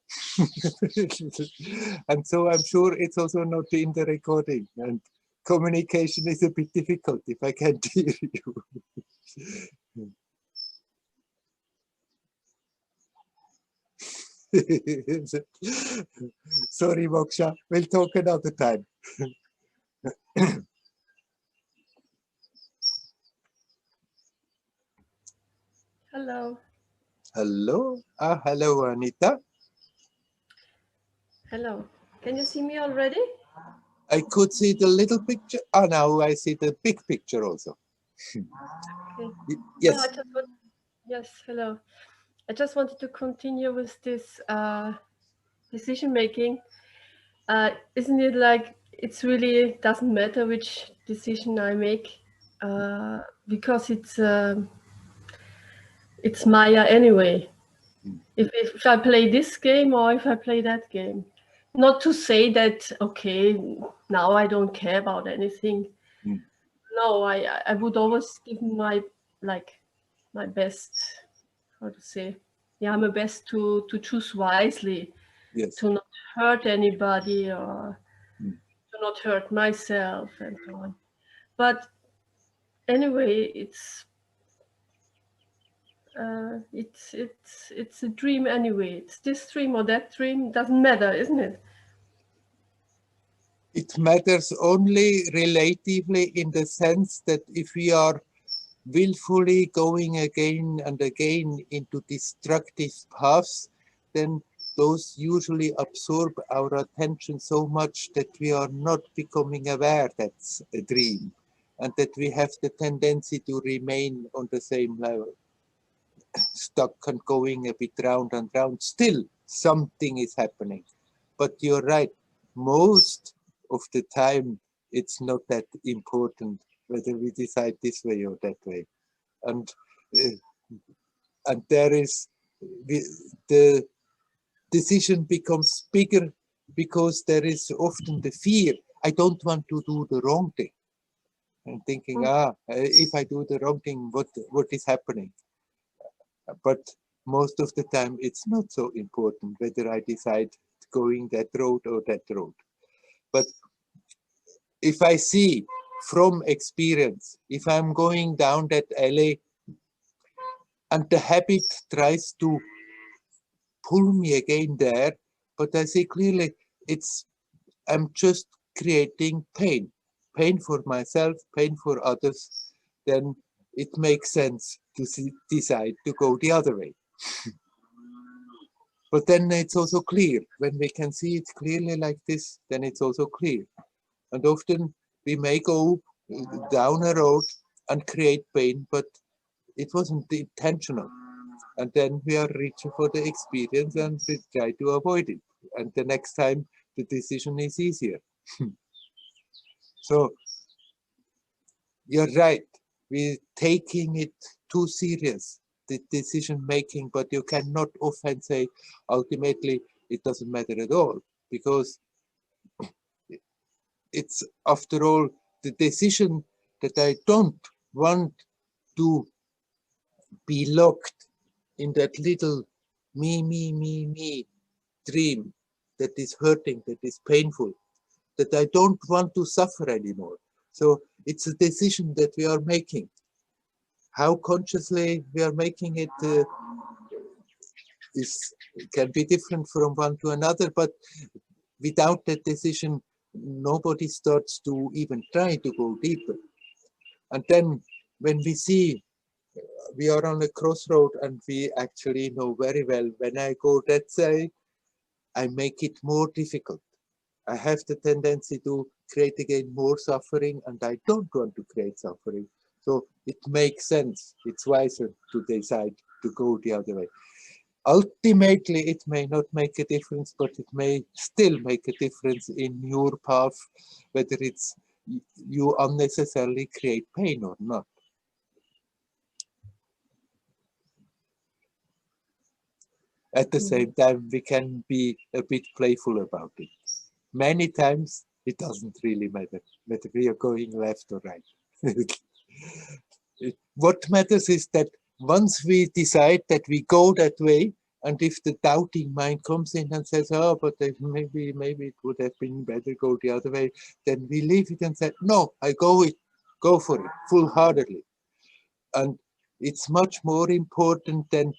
And so I'm sure it's also not in the recording. And communication is a bit difficult if I can't hear you. Sorry, Moksha. We'll talk another time. Hello. Hello. Hello, Anita. Hello. Can you see me already? I could see the little picture. Oh, now I see the big picture also. Okay. Yes. No, yes, hello. I just wanted to continue with this decision making. Isn't it like it's really doesn't matter which decision I make because it's Maya anyway. If I play this game or if I play that game, not to say that okay, now I don't care about anything. No, I would always give my best. How to say? Yeah, my best to choose wisely. Yes. To not hurt anybody or to not hurt myself and so on. But anyway, it's a dream anyway. It's this dream or that dream, doesn't matter, isn't it? It matters only relatively in the sense that if we are willfully going again and again into destructive paths, then those usually absorb our attention so much that we are not becoming aware that's a dream, and that we have the tendency to remain on the same level, stuck and going a bit round and round. Still, something is happening. But you're right, most of the time, it's not that important whether we decide this way or that way. And there is, the decision becomes bigger because there is often the fear, I don't want to do the wrong thing. And thinking, if I do the wrong thing, what is happening? But most of the time, it's not so important whether I decide going that road or that road. But if I see from experience, if I'm going down that alley and the habit tries to pull me again there, but I see clearly I'm just creating pain for myself, pain for others, then it makes sense to decide to go the other way. But then it's also clear, when we can see it clearly like this, then it's also clear. And often we may go down a road and create pain, but it wasn't intentional. And then we are reaching for the experience and we try to avoid it. And the next time the decision is easier. So you're right, we're taking it too serious, the decision making, but you cannot often say ultimately it doesn't matter at all, because it's after all the decision that I don't want to be locked in that little me dream that is hurting, that is painful, that I don't want to suffer anymore. So it's a decision that we are making. How consciously we are making it can be different from one to another, but without that decision, nobody starts to even try to go deeper. And then when we see we are on a crossroad and we actually know very well, when I go that side, I make it more difficult. I have the tendency to create again more suffering, and I don't want to create suffering. So it makes sense. It's wiser to decide to go the other way. Ultimately, it may not make a difference, but it may still make a difference in your path, whether it's you unnecessarily create pain or not. At the same time, we can be a bit playful about it. Many times, it doesn't really matter whether we are going left or right. What matters is that once we decide that we go that way, and if the doubting mind comes in and says, oh, but maybe it would have been better go the other way, then we leave it and say, no, I go for it, full-heartedly. And it's much more important than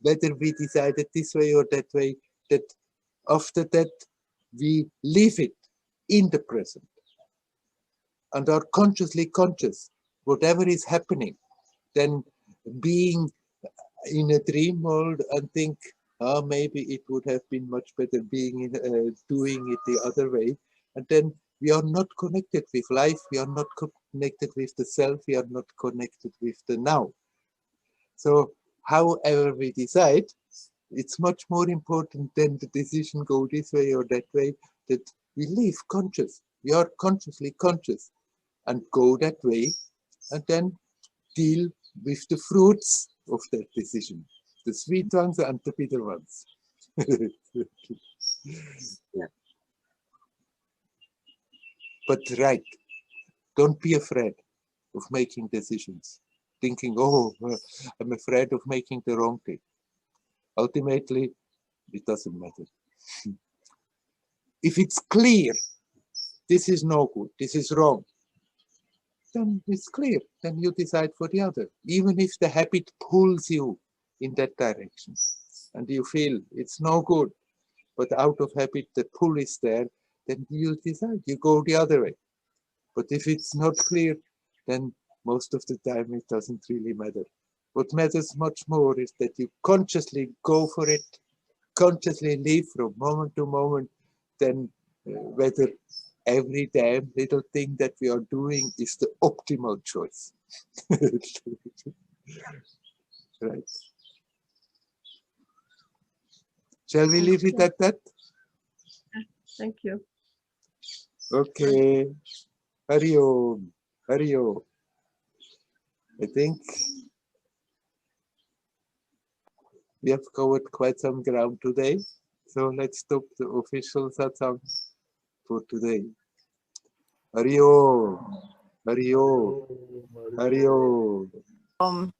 whether we decided this way or that way, that after that, we live it in the present and are consciously conscious, whatever is happening, then being in a dream world and think, oh, maybe it would have been much better being doing it the other way. And then we are not connected with life, we are not connected with the self, we are not connected with the now. So however we decide, it's much more important than the decision go this way or that way, that we live conscious. We are consciously conscious and go that way, and then deal with the fruits of that decision, the sweet ones and the bitter ones. Yeah. But right, don't be afraid of making decisions, thinking, oh, I'm afraid of making the wrong thing. Ultimately, it doesn't matter. If it's clear, this is no good, this is wrong, then it's clear, then you decide for the other. Even if the habit pulls you in that direction and you feel it's no good, but out of habit the pull is there, then you decide, you go the other way. But if it's not clear, then most of the time it doesn't really matter. What matters much more is that you consciously go for it, consciously live from moment to moment, then whether every damn little thing that we are doing is the optimal choice. Right. Shall we leave it at that? Thank you. Okay. Hari Om. Hari Om. I think we have covered quite some ground today. So let's stop the official satsang for today. Hari Om. Hari Om. Hari Om.